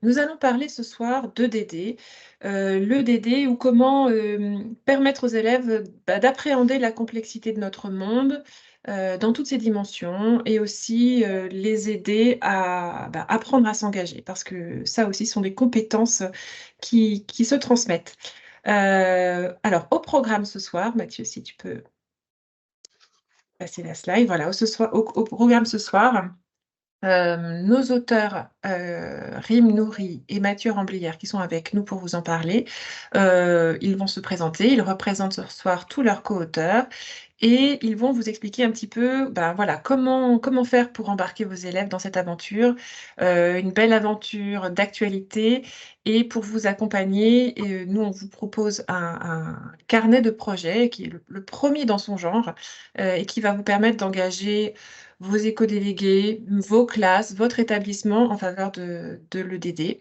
Nous allons parler ce soir de DD, le DD ou comment, permettre aux élèves, d'appréhender la complexité de notre monde, dans toutes ses dimensions et aussi, les aider à, apprendre à s'engager parce que ça aussi sont des compétences, qui se transmettent. Alors au programme ce soir, Mathieu, si tu peux passer la slide, voilà, au programme ce soir. Nos auteurs, Rim Nouri et Mathieu Ramblière qui sont avec nous pour vous en parler, ils vont se présenter. Ils représentent ce soir tous leurs co-auteurs et ils vont vous expliquer un petit peu, voilà, comment faire pour embarquer vos élèves dans cette aventure, une belle aventure d'actualité et pour vous accompagner nous on vous propose un carnet de projets qui est le 1er dans son genre, et qui va vous permettre d'engager vos éco-délégués, vos classes, votre établissement en faveur de l'EDD.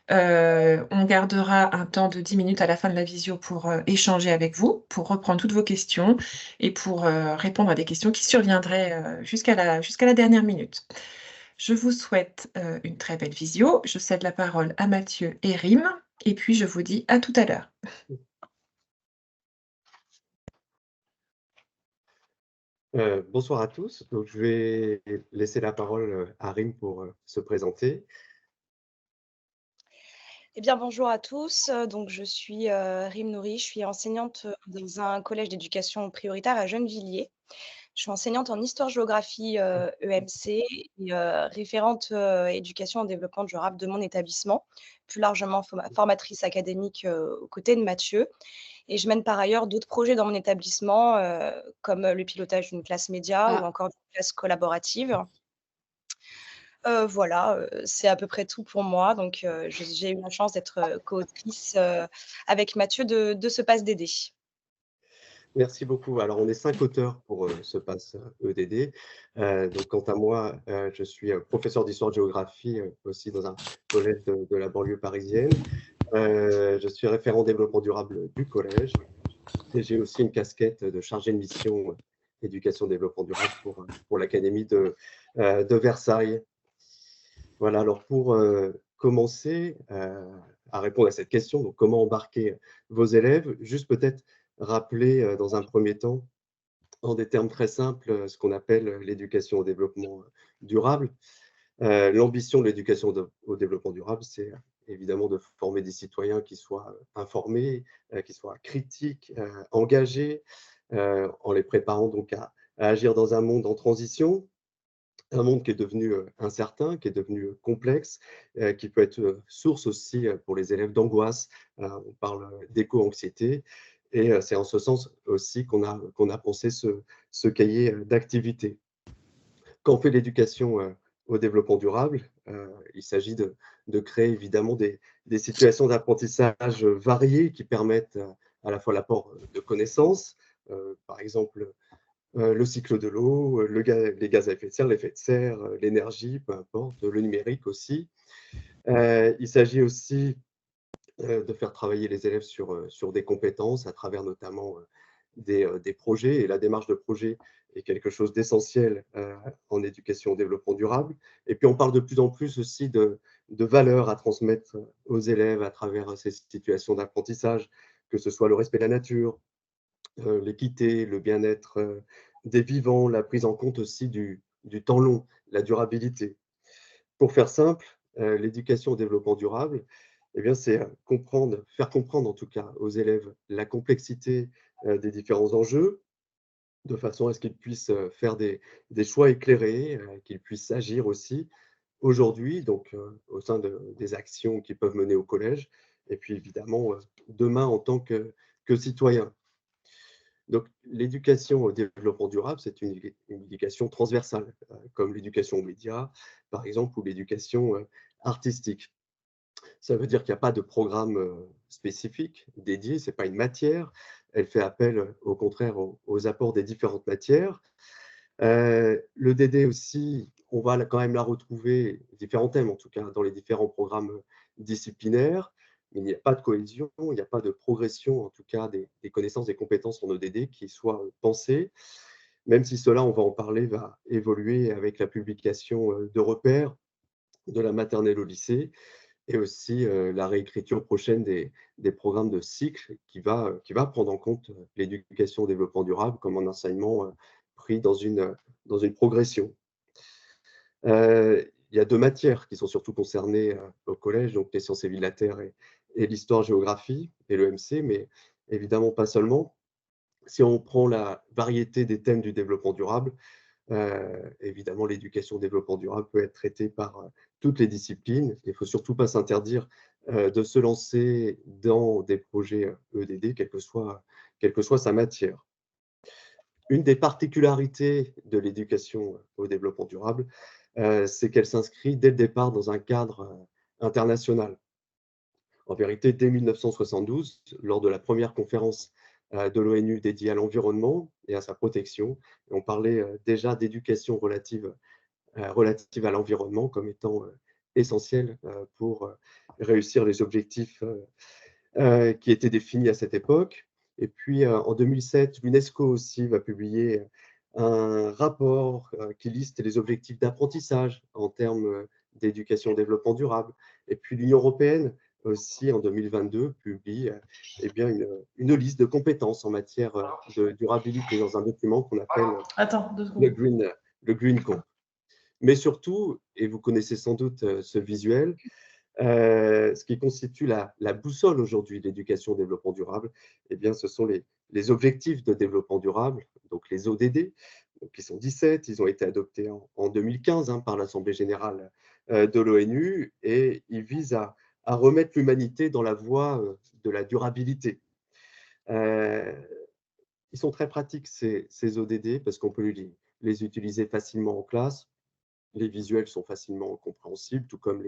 On gardera un temps de 10 minutes à la fin de la visio pour, échanger avec vous, pour reprendre toutes vos questions et pour, répondre à des questions qui surviendraient, jusqu'à la dernière minute. Je vous souhaite, une très belle visio. Je cède la parole à Mathieu et Rim et puis je vous dis à tout à l'heure. Bonsoir à tous. Donc, je vais laisser la parole à Rim pour se présenter. Eh bien, bonjour à tous. Donc, je suis Rim Nouri, je suis enseignante dans un collège d'éducation prioritaire à Gennevilliers. Je suis enseignante en histoire-géographie EMC et référente éducation et développement durable de mon établissement, plus largement formatrice académique aux côtés de Mathieu. Et je mène par ailleurs d'autres projets dans mon établissement, comme le pilotage d'une classe média ou Ah, encore d'une classe collaborative. Voilà, c'est à peu près tout pour moi. Donc, j'ai eu la chance d'être, co-autrice, avec Mathieu de ce Pass DD. Merci beaucoup. Alors, on est 5 auteurs pour ce pass EDD. Donc, quant à moi, je suis professeur d'histoire-géographie aussi dans un collège de la banlieue parisienne. Je suis référent développement durable du collège et j'ai aussi une casquette de chargé de mission éducation-développement durable pour l'académie de Versailles. Voilà, alors pour commencer à répondre à cette question, donc comment embarquer vos élèves, juste peut-être rappeler dans un premier temps, en des termes très simples, ce qu'on appelle l'éducation au développement durable. L'ambition de l'éducation au développement durable, c'est évidemment de former des citoyens qui soient informés, qui soient critiques, engagés, en les préparant donc à agir dans un monde en transition, un monde qui est devenu incertain, qui est devenu complexe, qui peut être source aussi pour les élèves d'angoisse. On parle d'éco-anxiété. Et c'est en ce sens aussi qu'on a pensé ce cahier d'activités. Quand on fait l'éducation au développement durable, il s'agit de créer évidemment des situations d'apprentissage variées qui permettent à la fois l'apport de connaissances, par exemple le cycle de l'eau, les gaz à effet de serre, l'énergie, peu importe, le numérique aussi. Il s'agit aussi de faire travailler les élèves sur des compétences à travers notamment des projets. Et la démarche de projet est quelque chose d'essentiel en éducation au développement durable. Et puis on parle de plus en plus aussi de valeurs à transmettre aux élèves à travers ces situations d'apprentissage, que ce soit le respect de la nature, l'équité, le bien-être des vivants, la prise en compte aussi du temps long, la durabilité. Pour faire simple, l'éducation au développement durable, eh bien, c'est faire comprendre en tout cas aux élèves la complexité des différents enjeux, de façon à ce qu'ils puissent faire des choix éclairés, qu'ils puissent agir aussi aujourd'hui, donc au sein des actions qu'ils peuvent mener au collège, et puis évidemment demain en tant que citoyens. Donc, l'éducation au développement durable, c'est une éducation transversale, comme l'éducation aux médias, par exemple, ou l'éducation artistique. Ça veut dire qu'il n'y a pas de programme spécifique dédié, ce n'est pas une matière. Elle fait appel, au contraire, aux apports des différentes matières. Le DD aussi, on va quand même la retrouver, différents thèmes en tout cas, dans les différents programmes disciplinaires. Mais il n'y a pas de cohésion, il n'y a pas de progression, en tout cas, des connaissances, des compétences en EDD qui soient pensées, même si cela, on va en parler, va évoluer avec la publication de repères de la maternelle au lycée. et aussi la réécriture prochaine des programmes de cycle qui va prendre en compte l'éducation au développement durable comme un enseignement pris dans une progression. Il y a 2 matières qui sont surtout concernées au collège, donc les sciences et vie de la Terre et l'histoire-géographie et l'EMC, mais évidemment pas seulement. Si on prend la variété des thèmes du développement durable, évidemment, l'éducation au développement durable peut être traitée par toutes les disciplines. Il ne faut surtout pas s'interdire de se lancer dans des projets EDD, quelle que soit sa matière. Une des particularités de l'éducation au développement durable, c'est qu'elle s'inscrit dès le départ dans un cadre international. En vérité, dès 1972, lors de la première conférence de l'ONU dédiée à l'environnement et à sa protection, on parlait déjà d'éducation relative à l'environnement comme étant essentielle pour réussir les objectifs qui étaient définis à cette époque. Et puis en 2007, l'UNESCO aussi va publier un rapport qui liste les objectifs d'apprentissage en termes d'éducation au développement durable. Et puis l'Union européenne aussi, en 2022, publie eh bien, une liste de compétences en matière de durabilité dans un document qu'on appelle Attends, 2 le secondes. Green Comp. Mais surtout, et vous connaissez sans doute ce visuel, ce qui constitue la boussole aujourd'hui de l'éducation au développement durable, eh bien, ce sont les objectifs de développement durable, donc les ODD, donc qui sont 17. Ils ont été adoptés en 2015 par l'Assemblée générale de l'ONU et ils visent à remettre l'humanité dans la voie de la durabilité. Ils sont très pratiques, ces ODD, parce qu'on peut les utiliser facilement en classe. Les visuels sont facilement compréhensibles, tout comme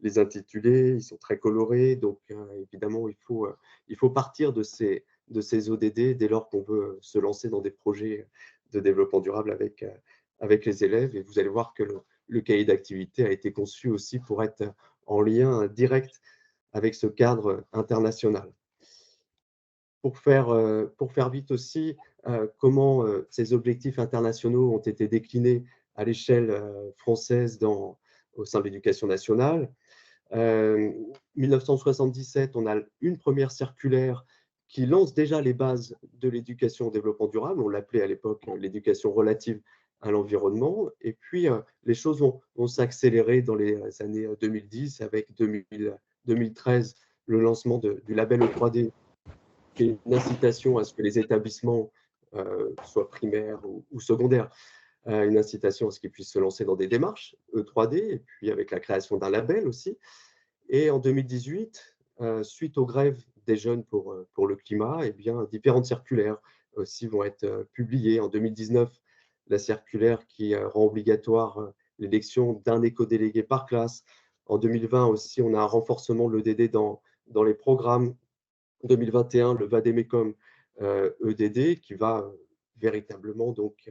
les intitulés, ils sont très colorés. Donc, évidemment, il faut partir de ces ODD dès lors qu'on veut se lancer dans des projets de développement durable avec les élèves. Et vous allez voir que le cahier d'activité a été conçu aussi pour être en lien direct avec ce cadre international. Pour faire vite aussi, comment ces objectifs internationaux ont été déclinés à l'échelle française au sein de l'éducation nationale. 1977, on a une première circulaire qui lance déjà les bases de l'éducation au développement durable. On l'appelait à l'époque l'éducation relative à l'environnement. Et puis, les choses vont s'accélérer dans les années 2010 avec 2013, le lancement du label E3D, qui est une incitation à ce que les établissements, soient primaires ou secondaires, une incitation à ce qu'ils puissent se lancer dans des démarches E3D et puis avec la création d'un label aussi. Et en 2018, suite aux grèves des jeunes pour le climat, eh bien, différentes circulaires aussi vont être publiées. En 2019, la circulaire qui rend obligatoire l'élection d'un éco-délégué par classe. En 2020 aussi, on a un renforcement de l'EDD dans les programmes. 2021, le Vademecum EDD qui va véritablement donc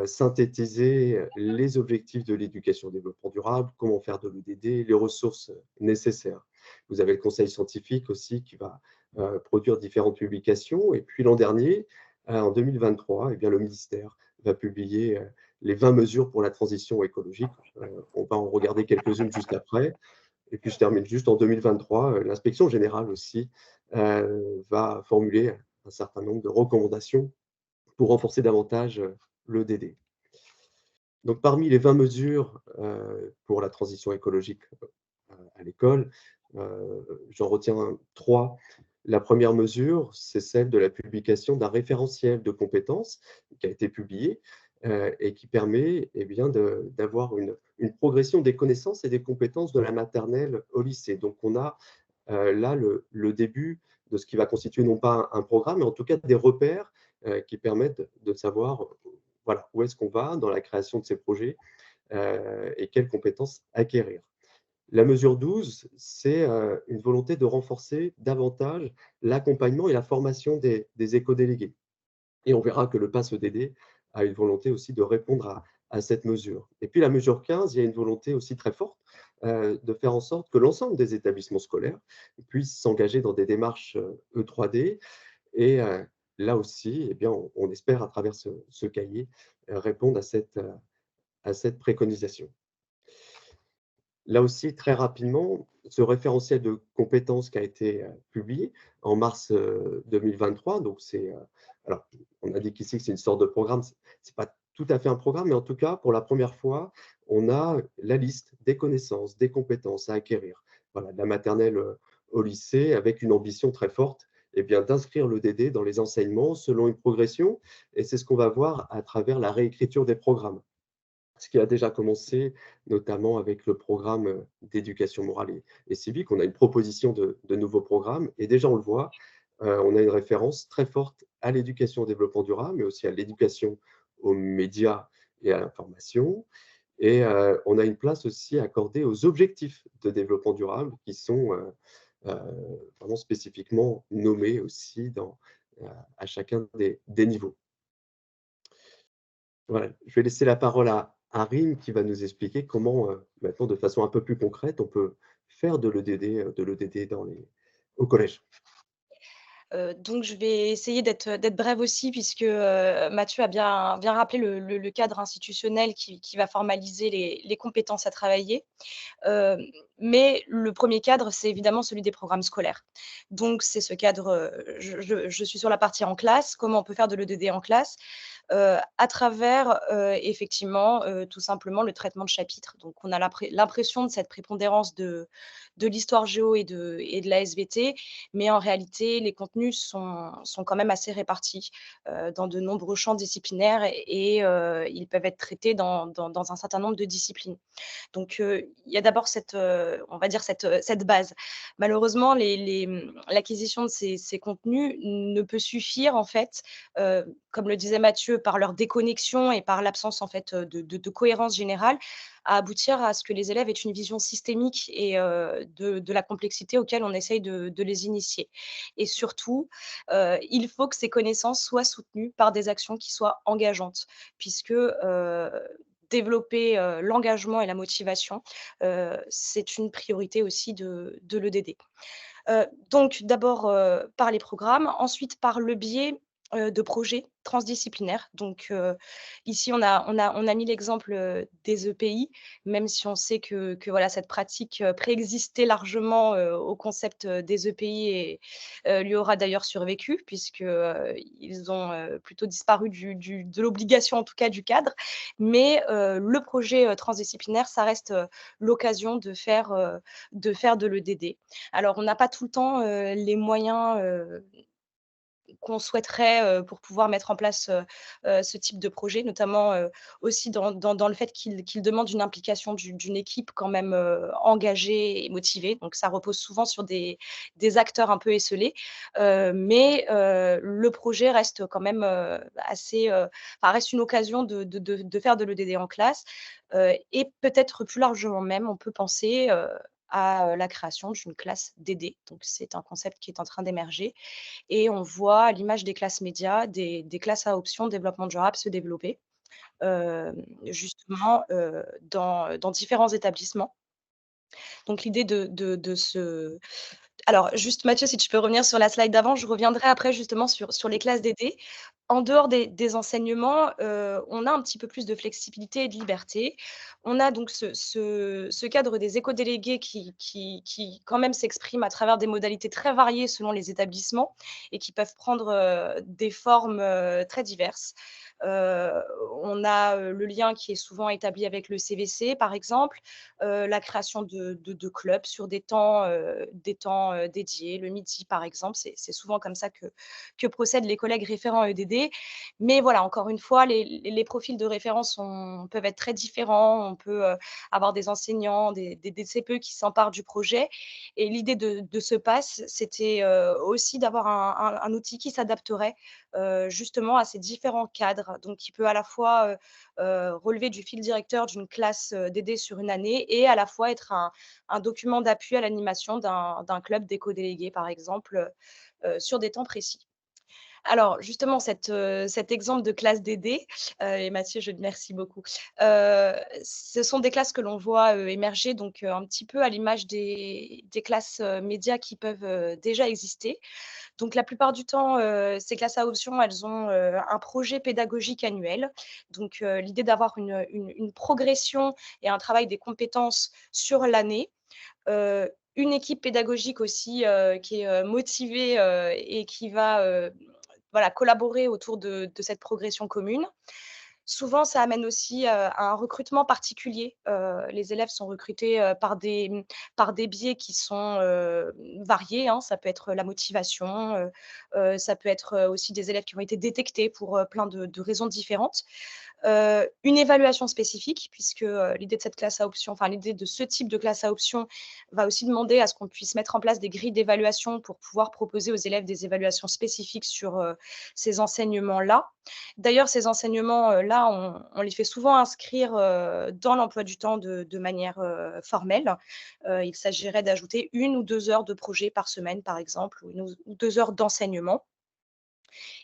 synthétiser les objectifs de l'éducation au développement durable, comment faire de l'EDD, les ressources nécessaires. Vous avez le conseil scientifique aussi qui va produire différentes publications. Et puis l'an dernier, en 2023, eh bien, le ministère va publier les 20 mesures pour la transition écologique. On va en regarder quelques-unes juste après. Et puis je termine juste en 2023, l'inspection générale aussi va formuler un certain nombre de recommandations pour renforcer davantage l'EDD. Donc parmi les 20 mesures pour la transition écologique à l'école, j'en retiens 3. La première mesure, c'est celle de la publication d'un référentiel de compétences qui a été publié et qui permet eh bien, d'avoir une progression des connaissances et des compétences de la maternelle au lycée. Donc on a là le début de ce qui va constituer non pas un programme, mais en tout cas des repères qui permettent de savoir voilà, où est-ce qu'on va dans la création de ces projets et quelles compétences acquérir. La mesure 12, c'est une volonté de renforcer davantage l'accompagnement et la formation des éco-délégués. Et on verra que le PASS EDD a une volonté aussi de répondre à cette mesure. Et puis la mesure 15, il y a une volonté aussi très forte de faire en sorte que l'ensemble des établissements scolaires puissent s'engager dans des démarches E3D. Et là aussi, eh bien, on espère à travers ce cahier répondre à cette préconisation. Là aussi, très rapidement, ce référentiel de compétences qui a été, publié en mars, 2023. Donc alors on a dit qu'ici que c'est une sorte de programme, c'est pas tout à fait un programme, mais en tout cas, pour la première fois, on a la liste des connaissances, des compétences à acquérir. Voilà, de la maternelle, au lycée, avec une ambition très forte, eh bien, d'inscrire le DD dans les enseignements selon une progression, et c'est ce qu'on va voir à travers la réécriture des programmes. Ce qui a déjà commencé, notamment avec le programme, d'éducation morale et civique. On a une proposition de nouveaux programmes et déjà on le voit, on a une référence très forte à l'éducation au développement durable, mais aussi à l'éducation aux médias et à l'information, et on a une place aussi accordée aux objectifs de développement durable qui sont, vraiment spécifiquement nommés aussi à chacun des niveaux. Voilà, je vais laisser la parole à Rim qui va nous expliquer comment, maintenant de façon un peu plus concrète, on peut faire de l'EDD au collège. Donc je vais essayer d'être brève aussi puisque, Mathieu a bien rappelé le cadre institutionnel qui va formaliser les compétences à travailler. Heu, mais le premier cadre, c'est évidemment celui des programmes scolaires. Donc c'est ce cadre, je suis sur la partie en classe, comment on peut faire de l'EDD en classe? À travers, effectivement, tout simplement le traitement de chapitres. Donc on a l'impression de cette prépondérance de l'histoire géo et de la SVT, mais en réalité, les contenus sont quand même assez répartis, dans de nombreux champs disciplinaires ils peuvent être traités dans un certain nombre de disciplines. Donc, il y a d'abord on va dire cette base. Malheureusement, l'acquisition de ces contenus ne peut suffire en fait, comme le disait Mathieu, par leur déconnexion et par l'absence en fait, de cohérence générale, à aboutir à ce que les élèves aient une vision systémique et de la complexité auquel on essaye de les initier. Et surtout, il faut que ces connaissances soient soutenues par des actions qui soient engageantes puisque, développer, l'engagement et la motivation, c'est une priorité aussi de l'EDD. Donc d'abord, par les programmes, ensuite par le biais, de projets transdisciplinaires. Donc, ici on a mis l'exemple, des EPI, même si on sait que voilà cette pratique, préexistait largement, au concept, des EPI et lui aura d'ailleurs survécu puisque, ils ont, plutôt disparu de l'obligation en tout cas du cadre. Mais, le projet, transdisciplinaire, ça reste, l'occasion de faire de l'EDD. Alors, on n'a pas tout le temps, les moyens, qu'on souhaiterait, pour pouvoir mettre en place, ce type de projet, notamment, aussi dans le fait qu'il demande une implication d'une équipe quand même, engagée et motivée. Donc ça repose souvent sur des acteurs un peu esseulés, mais le projet reste quand même, assez, enfin reste une occasion de faire de l'EDD en classe, et peut-être plus largement même, on peut penser, à, la création d'une classe DD. Donc c'est un concept qui est en train d'émerger et on voit à l'image des classes médias, des classes à option développement durable se développer, justement, dans différents établissements. Donc l'idée de ce alors juste Mathieu, si tu peux revenir sur la slide d'avant, je reviendrai après justement sur les classes DD. En dehors des enseignements, on a un petit peu plus de flexibilité et de liberté. On a donc ce cadre des éco-délégués qui quand même s'exprime à travers des modalités très variées selon les établissements et qui peuvent prendre, des formes, très diverses. Heu, on a, le lien qui est souvent établi avec le CVC par exemple, la création de clubs sur des temps, dédiés, le midi par exemple. C'est souvent comme ça que procèdent les collègues référents EDD. Mais voilà, encore une fois, les profils de référence peuvent être très différents. On peut, avoir des enseignants, des CPE qui s'emparent du projet et l'idée de ce pass, c'était, aussi d'avoir un outil qui s'adapterait, justement à ces différents cadres. Donc qui peut à la fois, relever du fil directeur d'une classe, DD sur une année et à la fois être un document d'appui à l'animation d'un club d'éco-délégués, par exemple, sur des temps précis. Alors justement cet exemple de classe DD, et Mathieu, je te remercie beaucoup. Ce sont des classes que l'on voit, émerger donc, un petit peu à l'image des classes, médias qui peuvent, déjà exister. Donc la plupart du temps, ces classes à option, elles ont, un projet pédagogique annuel. Donc, l'idée d'avoir une progression et un travail des compétences sur l'année, une équipe pédagogique aussi, qui est, motivée, et qui va, voilà, collaborer autour de cette progression commune. Souvent, ça amène aussi, à un recrutement particulier. Les élèves sont recrutés, par des biais qui sont, variés, hein. Ça peut être la motivation, ça peut être, aussi des élèves qui ont été détectés pour, plein de raisons différentes. Une évaluation spécifique puisque, l'idée de cette classe à option, enfin l'idée de ce type de classe à option va aussi demander à ce qu'on puisse mettre en place des grilles d'évaluation pour pouvoir proposer aux élèves des évaluations spécifiques sur, ces enseignements-là. D'ailleurs, ces enseignements, là, on les fait souvent inscrire, dans l'emploi du temps de manière, formelle. Il s'agirait d'ajouter 1 ou 2 heures de projet par semaine, par exemple, ou 1 ou 2 heures d'enseignement.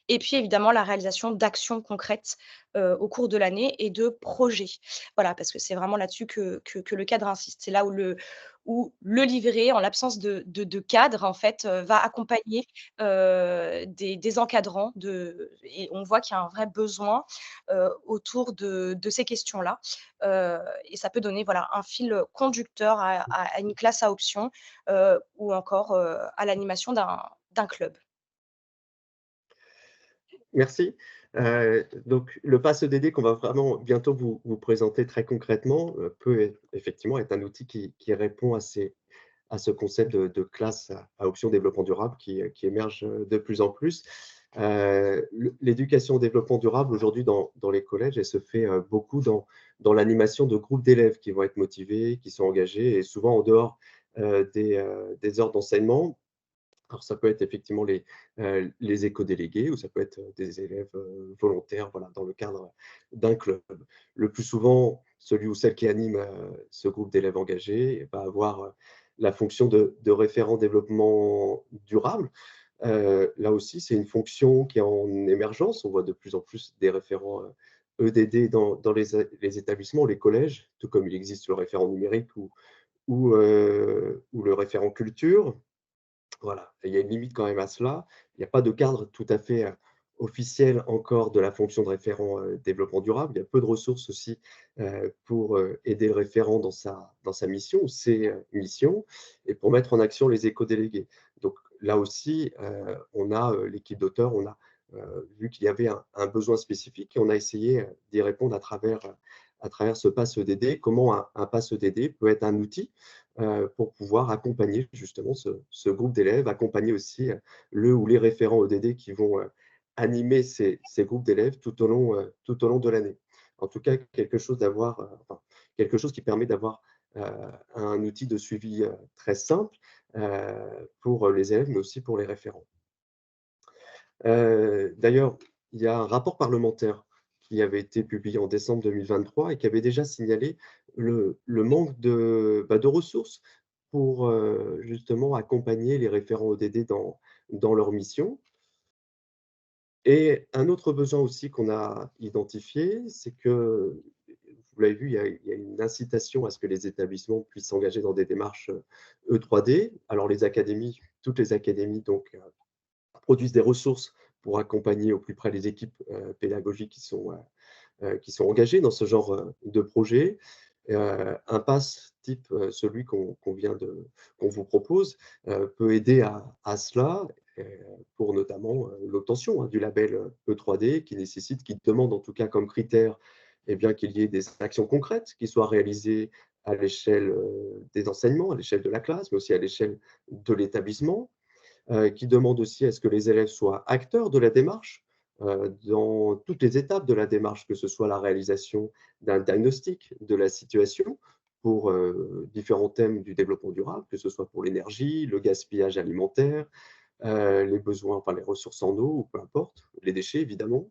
Et puis évidemment la réalisation d'actions concrètes, au cours de l'année et de projets. Voilà, parce que c'est vraiment là-dessus que le cadre insiste. C'est là où le livret, en l'absence de cadre, en fait, va accompagner, des encadrants et on voit qu'il y a un vrai besoin, autour de ces questions-là. Et ça peut donner, voilà, un fil conducteur à une classe à option, ou encore, à l'animation d'un club. Merci. Donc le Pass EDD qu'on va vraiment bientôt vous présenter très concrètement, peut effectivement être un outil qui répond à ce concept de classe à option développement durable qui émerge de plus en plus. L'éducation au développement durable aujourd'hui dans les collèges, elle se fait beaucoup dans l'animation de groupes d'élèves qui vont être motivés, qui sont engagés et souvent en dehors des heures d'enseignement. Alors ça peut être effectivement les éco-délégués ou ça peut être des élèves volontaires, voilà, dans le cadre d'un club. Le plus souvent, celui ou celle qui anime ce groupe d'élèves engagés va avoir la fonction de référent développement durable. Là aussi, c'est une fonction qui est en émergence. On voit de plus en plus des référents EDD dans les établissements, les collèges, tout comme il existe le référent numérique ou le référent culture. Voilà, et il y a une limite quand même à cela. Il n'y a pas de cadre tout à fait, officiel encore de la fonction de référent, développement durable. Il y a peu de ressources aussi, pour, aider le référent dans sa mission ou ses, missions et pour mettre en action les éco-délégués. Donc là aussi, on a, l'équipe d'auteurs, on a, vu qu'il y avait un besoin spécifique et on a essayé, d'y répondre à travers ce Pass EDD. Comment un Pass EDD peut être un outil pour pouvoir accompagner justement ce groupe d'élèves, accompagner aussi le ou les référents ODD qui vont animer ces groupes d'élèves tout au long de l'année. En tout cas, enfin, quelque chose qui permet d'avoir un outil de suivi très simple pour les élèves, mais aussi pour les référents. D'ailleurs, il y a un rapport parlementaire qui avait été publié en décembre 2023 et qui avait déjà signalé le manque de ressources pour, justement accompagner les référents ODD dans leur mission. Et un autre besoin aussi qu'on a identifié, c'est que, vous l'avez vu, il y a une incitation à ce que les établissements puissent s'engager dans des démarches, E3D. Alors les académies, toutes les académies donc, produisent des ressources pour accompagner au plus près les équipes, pédagogiques qui sont engagées dans ce genre, de projet. Un pass type, celui qu'on vous propose, peut aider à cela, heu, pour notamment, l'obtention, hein, du label, E3D qui demande en tout cas comme critère, eh bien, qu'il y ait des actions concrètes qui soient réalisées à l'échelle, des enseignements, à l'échelle de la classe, mais aussi à l'échelle de l'établissement, qui demande aussi à ce que les élèves soient acteurs de la démarche, dans toutes les étapes de la démarche, que ce soit la réalisation d'un diagnostic de la situation pour, différents thèmes du développement durable, que ce soit pour l'énergie, le gaspillage alimentaire, les besoins, enfin les ressources en eau ou peu importe, les déchets évidemment,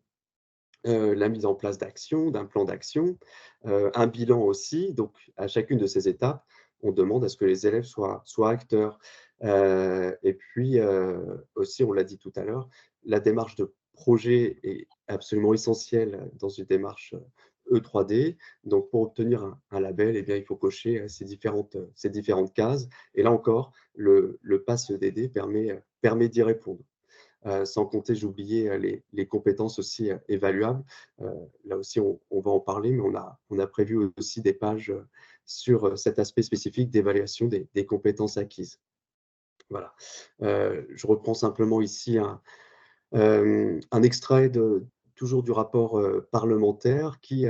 la mise en place d'actions, d'un plan d'action, un bilan aussi. Donc à chacune de ces étapes, on demande à ce que les élèves soient acteurs. Et puis, aussi, on l'a dit tout à l'heure, la démarche de projet est absolument essentielle dans une démarche, E3D. Donc pour obtenir un label, eh bien, il faut cocher, ces différentes cases et là encore, le Pass EDD permet d'y répondre. sans compter, j'oubliais, les compétences aussi évaluables. Là aussi, on va en parler, mais on a prévu aussi des pages sur cet aspect spécifique d'évaluation des compétences acquises. Voilà. Je reprends simplement ici un extrait toujours du rapport parlementaire qui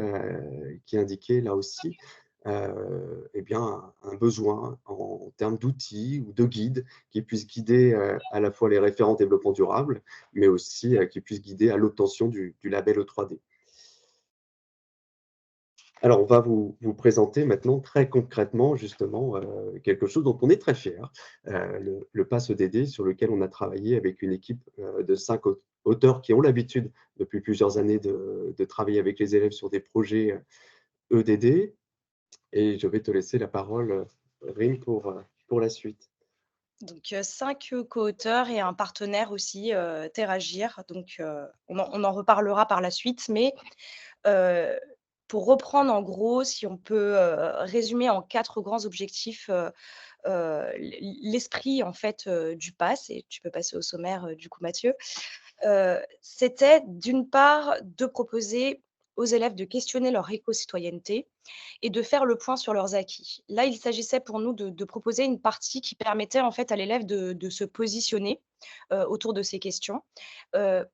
indiquait là aussi eh bien, un besoin en termes d'outils ou de guides qui puissent guider à la fois les référents développement durable, mais aussi qui puissent guider à l'obtention du label E3D. Alors, on va vous présenter maintenant très concrètement justement quelque chose dont on est très fiers, le Pass EDD sur lequel on a travaillé avec une équipe de 5 auteurs qui ont l'habitude depuis plusieurs années de travailler avec les élèves sur des projets EDD. Et je vais te laisser la parole, Rim, pour la suite. Donc 5 co-auteurs et un partenaire aussi, Terragir. Donc on en reparlera par la suite, mais heu, pour reprendre en gros, si on peut, résumer en 4 grands objectifs, l'esprit en fait, du PASS, et tu peux passer au sommaire, du coup Mathieu. C'était d'une part de proposer aux élèves de questionner leur éco-citoyenneté et de faire le point sur leurs acquis. Là, il s'agissait pour nous de proposer une partie qui permettait en fait à l'élève de se positionner, autour de ces questions. Heu,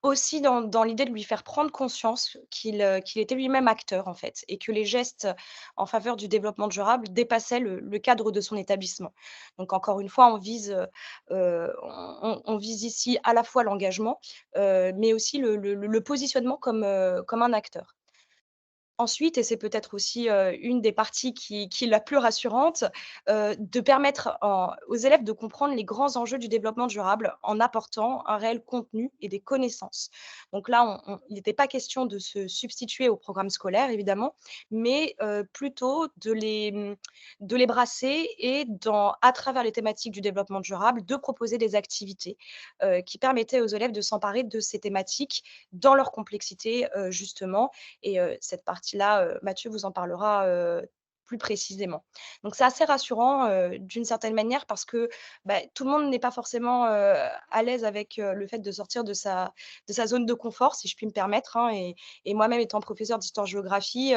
Aussi dans l'idée de lui faire prendre conscience qu'il était lui-même acteur en fait, et que les gestes en faveur du développement durable dépassaient le cadre de son établissement. Donc encore une fois, on vise ici à la fois l'engagement, mais aussi le positionnement comme un acteur. Ensuite, et c'est peut-être aussi, une des parties qui est la plus rassurante, de permettre aux élèves de comprendre les grands enjeux du développement durable en apportant un réel contenu et des connaissances. Donc là, il n'était pas question de se substituer au programme scolaire évidemment, mais plutôt de les brasser et à travers les thématiques du développement durable, de proposer des activités, qui permettaient aux élèves de s'emparer de ces thématiques dans leur complexité, justement, et cette partie-là, Mathieu vous en parlera, plus précisément. Donc c'est assez rassurant, d'une certaine manière, parce que, bah, tout le monde n'est pas forcément, à l'aise avec, le fait de sortir de sa zone de confort, si je puis me permettre, hein, et moi-même étant professeure d'histoire-géographie,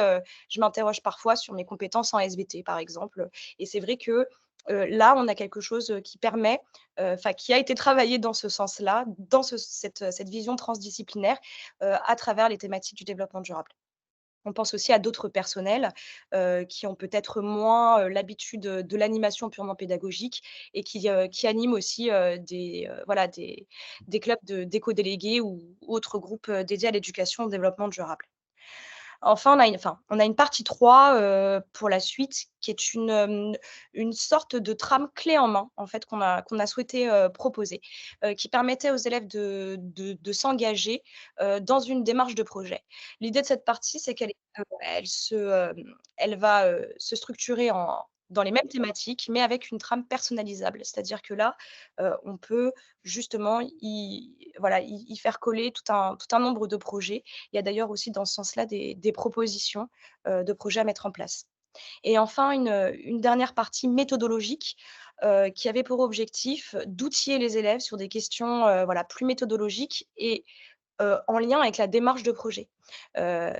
je m'interroge parfois sur mes compétences en SVT, par exemple, et c'est vrai que, là, on a quelque chose, qui permet, enfin qui a été travaillé dans ce sens-là, dans cette vision transdisciplinaire, à travers les thématiques du développement durable. On pense aussi à d'autres personnels, qui ont peut-être moins, l'habitude, de l'animation purement pédagogique, et qui animent aussi, voilà, des clubs d'éco-délégués ou autres groupes, dédiés à l'éducation au développement durable. Enfin, on a une partie 3 pour la suite, qui est une sorte de trame clé en main, en fait, qu'on a souhaité, proposer, qui permettait aux élèves de s'engager, dans une démarche de projet. L'idée de cette partie, c'est elle va, se structurer dans les mêmes thématiques, mais avec une trame personnalisable. C'est-à-dire que là, on peut justement y faire coller tout un nombre de projets. Il y a d'ailleurs aussi dans ce sens-là des propositions, de projets à mettre en place. Et enfin, une dernière partie méthodologique, qui avait pour objectif d'outiller les élèves sur des questions, voilà, plus méthodologiques et en lien avec la démarche de projet.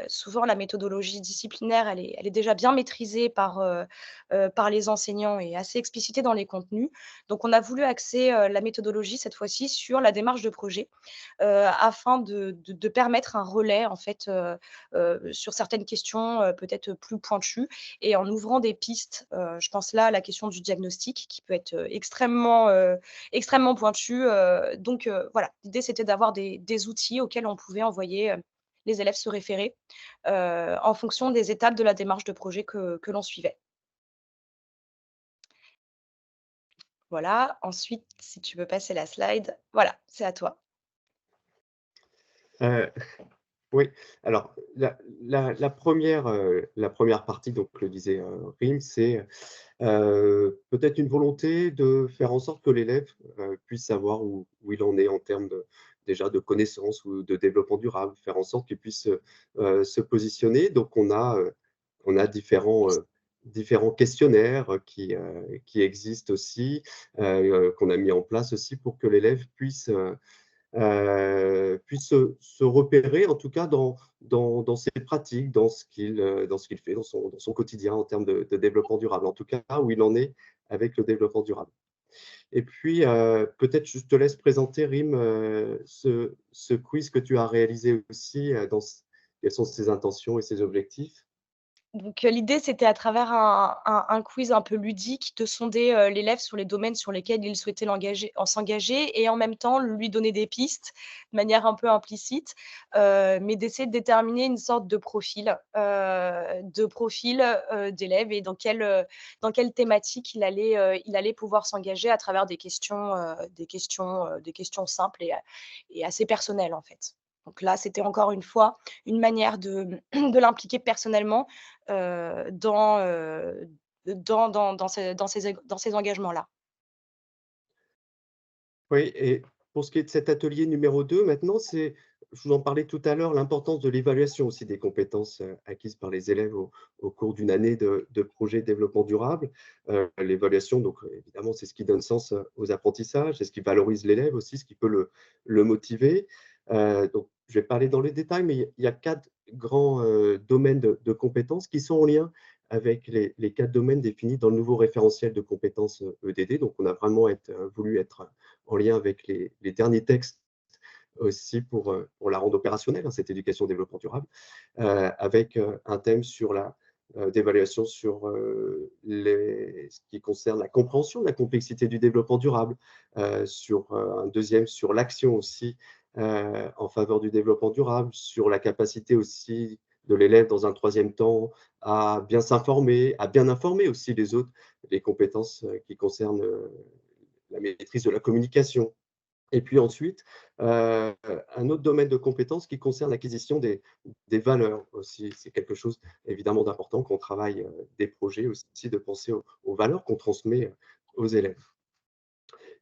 Souvent la méthodologie disciplinaire, elle est déjà bien maîtrisée par les enseignants et assez explicitée dans les contenus. Donc on a voulu axer, la méthodologie cette fois-ci sur la démarche de projet, afin de permettre un relais en fait, sur certaines questions, peut-être plus pointues, et en ouvrant des pistes. Je pense là à la question du diagnostic qui peut être, extrêmement pointue, donc voilà, l'idée c'était d'avoir des outils auxquels on pouvait envoyer, les élèves se référer, en fonction des étapes de la démarche de projet que l'on suivait. Voilà, ensuite, si tu veux passer la slide, voilà, c'est à toi. Heu, oui, alors la première partie, donc le disait, Rim, c'est, peut-être une volonté de faire en sorte que l'élève, puisse savoir où il en est en termes déjà de connaissances ou de développement durable, faire en sorte qu'il puisse, se positionner. Donc on a différents, différents questionnaires qui existent aussi, qu'on a mis en place aussi pour que l'élève puisse se repérer, en tout cas dans ses pratiques, dans ce qu'il fait, dans son quotidien en termes de développement durable, en tout cas où il en est avec le développement durable. Et puis, peut-être je te laisse présenter, Rim, ce quiz que tu as réalisé aussi, quelles sont ses intentions et ses objectifs? Donc, l'idée, c'était à travers un quiz un peu ludique de sonder, l'élève sur les domaines sur lesquels il souhaitait s'engager et en même temps lui donner des pistes de manière un peu implicite, mais d'essayer de déterminer une sorte d'élève et dans quelle thématique il allait pouvoir s'engager à travers des questions simples et assez personnelles, en fait. Donc là, c'était encore une fois une manière de de l'impliquer personnellement dans, dans ces engagements-là. Oui, et pour ce qui est de cet atelier numéro 2, maintenant, je vous en parlais tout à l'heure, l'importance de l'évaluation aussi des compétences acquises par les élèves au cours d'une année de projet développement durable. L'évaluation, donc évidemment, c'est ce qui donne sens aux apprentissages, c'est ce qui valorise l'élève aussi, ce qui peut le motiver. Donc, je vais parler dans les détails, mais il y a 4 grands domaines de compétences qui sont en lien avec les 4 domaines définis dans le nouveau référentiel de compétences EDD. Donc, on a vraiment voulu être en lien avec les derniers textes aussi pour la rendre opérationnelle, hein, cette éducation au développement durable, avec un thème d'évaluation sur ce qui concerne la compréhension de la complexité du développement durable, sur un deuxième sur l'action aussi en faveur du développement durable, sur la capacité aussi de l'élève dans un troisième temps à bien s'informer, à bien informer aussi les autres, les compétences qui concernent la maîtrise de la communication. Et puis ensuite, un autre domaine de compétences qui concerne l'acquisition des valeurs aussi. C'est quelque chose évidemment d'important quand on travaille des projets aussi, de penser aux valeurs qu'on transmet aux élèves.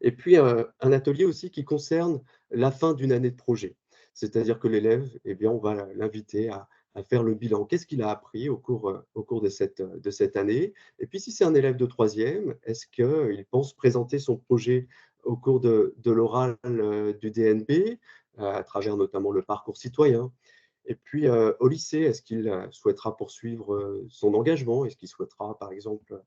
Et puis, un atelier aussi qui concerne la fin d'une année de projet. C'est-à-dire que l'élève, eh bien, on va l'inviter à faire le bilan. Qu'est-ce qu'il a appris au cours de cette année? Et puis, si c'est un élève de troisième, est-ce qu'il pense présenter son projet au cours de l'oral du DNB, à travers notamment le parcours citoyen? Et puis, au lycée, est-ce qu'il souhaitera poursuivre son engagement? Est-ce qu'il souhaitera, par exemple,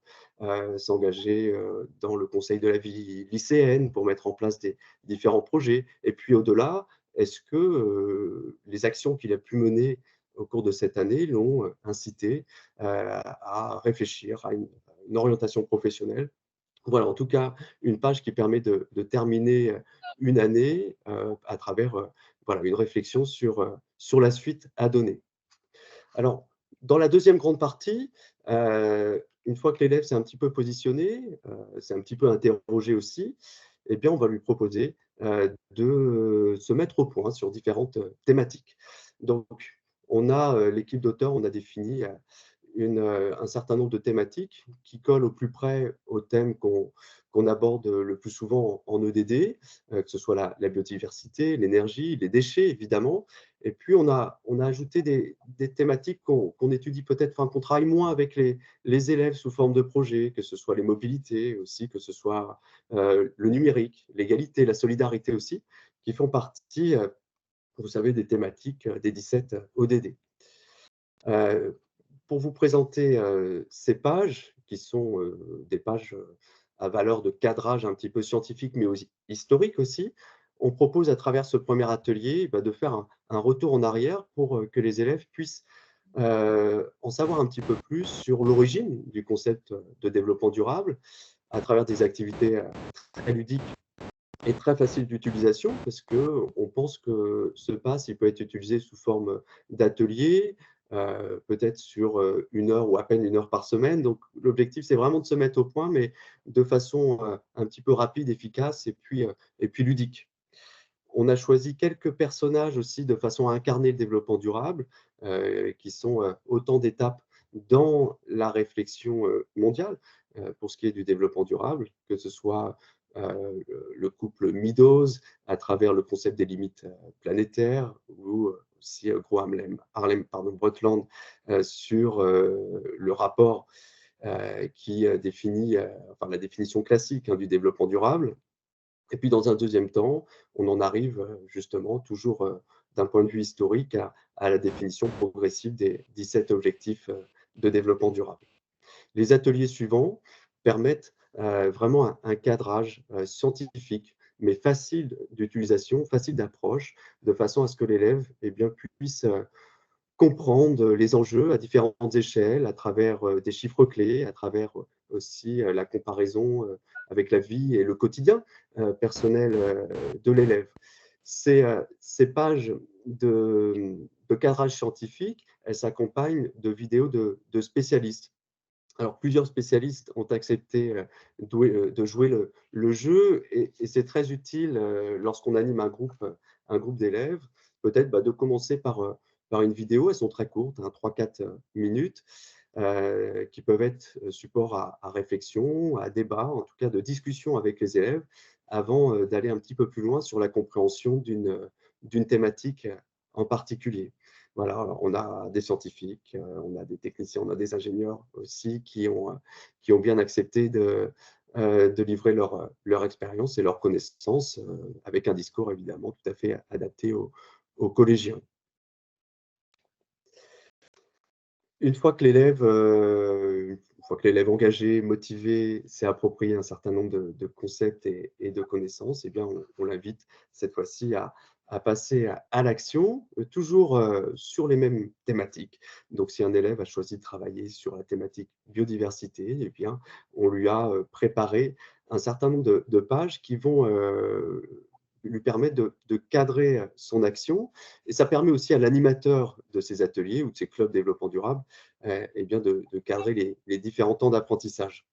s'engager dans le conseil de la vie lycéenne pour mettre en place des différents projets? Et puis, au-delà, est-ce que les actions qu'il a pu mener au cours de cette année l'ont incité à réfléchir à une orientation professionnelle? Voilà, en tout cas, une page qui permet de terminer une année à travers voilà, une réflexion sur la suite à donner. Alors, dans la deuxième grande partie, une fois que l'élève s'est un petit peu positionné, s'est un petit peu interrogé aussi, eh bien, on va lui proposer de se mettre au point sur différentes thématiques. Donc, l'équipe d'auteurs, on a défini un certain nombre de thématiques qui collent au plus près aux thèmes qu'on aborde le plus souvent en EDD, que ce soit la biodiversité, l'énergie, les déchets, évidemment. Et puis, on a ajouté des thématiques qu'on étudie peut-être, enfin, qu'on travaille moins avec les élèves sous forme de projets, que ce soit les mobilités aussi, que ce soit le numérique, l'égalité, la solidarité aussi, qui font partie, vous savez, des thématiques des 17 ODD. Pour vous présenter ces pages, qui sont des pages à valeur de cadrage un petit peu scientifique, mais aussi historique aussi, on propose à travers ce premier atelier de faire un retour en arrière pour que les élèves puissent en savoir un petit peu plus sur l'origine du concept de développement durable à travers des activités très ludiques et très faciles d'utilisation parce qu'on pense que ce pass, il peut être utilisé sous forme d'atelier, peut-être sur 1 heure ou à peine 1 heure par semaine. Donc l'objectif, c'est vraiment de se mettre au point, mais de façon un petit peu rapide, efficace et puis ludique. On a choisi quelques personnages aussi de façon à incarner le développement durable, qui sont autant d'étapes dans la réflexion mondiale pour ce qui est du développement durable, que ce soit le couple Meadows à travers le concept des limites planétaires ou aussi Gro Harlem pardon, Brundtland sur le rapport qui définit enfin, la définition classique du développement durable. Et puis, dans un deuxième temps, on en arrive justement toujours d'un point de vue historique à la définition progressive des 17 objectifs de développement durable. Les ateliers suivants permettent vraiment un cadrage scientifique, mais facile d'utilisation, facile d'approche, de façon à ce que l'élève puisse comprendre les enjeux à différentes échelles, à travers des chiffres clés, à travers aussi la comparaison avec la vie et le quotidien personnel de l'élève. Ces pages de cadrage scientifique, elles s'accompagnent de vidéos de spécialistes. Alors, plusieurs spécialistes ont accepté de jouer le jeu et c'est très utile lorsqu'on anime un groupe d'élèves, peut-être de commencer par une vidéo. Elles sont très courtes, 3-4 minutes, qui peuvent être support à réflexion, à débat, en tout cas de discussion avec les élèves, avant d'aller un petit peu plus loin sur la compréhension d'une thématique en particulier. Voilà, alors on a des scientifiques, on a des techniciens, on a des ingénieurs aussi qui ont bien accepté de livrer leur expérience et leurs connaissances avec un discours évidemment tout à fait adapté aux collégiens. Une fois que l'élève engagé, motivé, s'est approprié un certain nombre de concepts et de connaissances, eh bien, on l'invite cette fois-ci à passer à l'action, toujours sur les mêmes thématiques. Donc, si un élève a choisi de travailler sur la thématique biodiversité, eh bien, on lui a préparé un certain nombre de pages qui vont lui permettre de cadrer son action. Et ça permet aussi à l'animateur de ces ateliers ou de ces clubs développement durable de cadrer les différents temps d'apprentissage.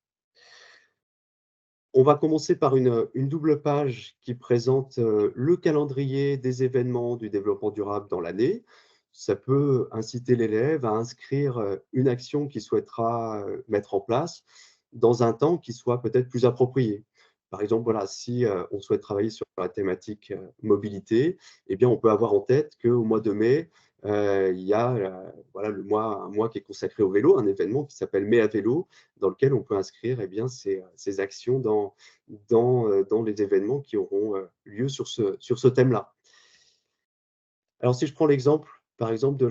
On va commencer par une double page qui présente le calendrier des événements du développement durable dans l'année. Ça peut inciter l'élève à inscrire une action qu'il souhaitera mettre en place dans un temps qui soit peut-être plus approprié. Par exemple, voilà, si on souhaite travailler sur la thématique mobilité, eh bien, on peut avoir en tête qu'au mois de mai, il y a voilà, un mois qui est consacré au vélo, un événement qui s'appelle Mai à vélo, dans lequel on peut inscrire ces actions dans les événements qui auront lieu sur ce thème-là. Alors, si je prends l'exemple, par exemple,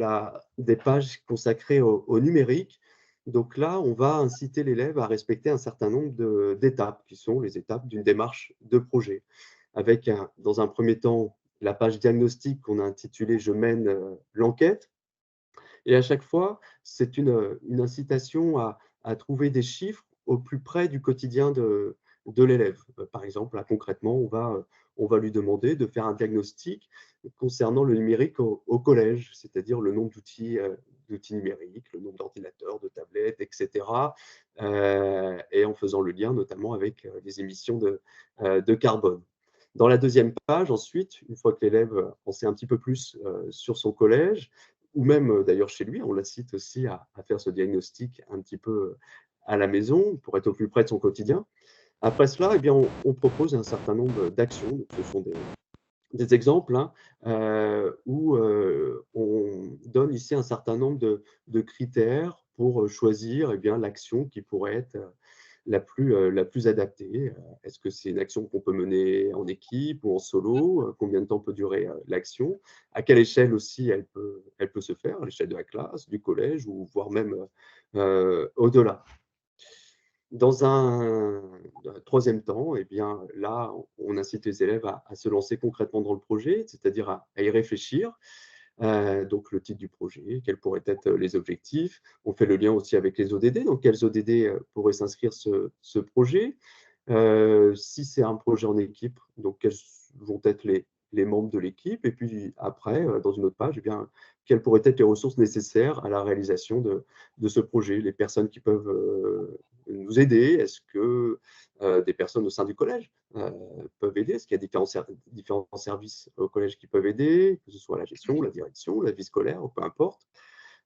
des pages consacrées au numérique, donc là, on va inciter l'élève à respecter un certain nombre d'étapes, qui sont les étapes d'une démarche de projet, avec, dans un premier temps, la page diagnostic qu'on a intitulée « Je mène l'enquête ». Et à chaque fois, c'est une incitation à trouver des chiffres au plus près du quotidien de l'élève. Par exemple, là, concrètement, on va lui demander de faire un diagnostic concernant le numérique au collège, c'est-à-dire le nombre d'outils numériques, le nombre d'ordinateurs, de tablettes, etc. Et en faisant le lien notamment avec les émissions de carbone. Dans la deuxième page, ensuite, une fois que l'élève en sait un petit peu plus sur son collège, ou même d'ailleurs chez lui, on l'incite aussi à faire ce diagnostic un petit peu à la maison pour être au plus près de son quotidien. Après cela, eh bien, on propose un certain nombre d'actions. Ce sont des exemples où on donne ici un certain nombre de critères pour choisir l'action qui pourrait être la plus adaptée. Est-ce que c'est une action qu'on peut mener en équipe ou en solo? Combien de temps peut durer l'action? À quelle échelle aussi elle peut se faire? À l'échelle de la classe, du collège ou voire même au-delà. Dans un troisième temps, eh bien, là, on incite les élèves à se lancer concrètement dans le projet, c'est-à-dire à y réfléchir. Donc, le titre du projet, quels pourraient être les objectifs. On fait le lien aussi avec les ODD. Donc, quels ODD pourraient s'inscrire ce projet? Si c'est un projet en équipe, donc quels vont être les membres de l'équipe? Et puis après, dans une autre page, eh bien, quelles pourraient être les ressources nécessaires à la réalisation de ce projet? Les personnes qui peuvent nous aider? Est-ce que des personnes au sein du collège peuvent aider? Est-ce qu'il y a différents services au collège qui peuvent aider, que ce soit la gestion, la direction, la vie scolaire, peu importe,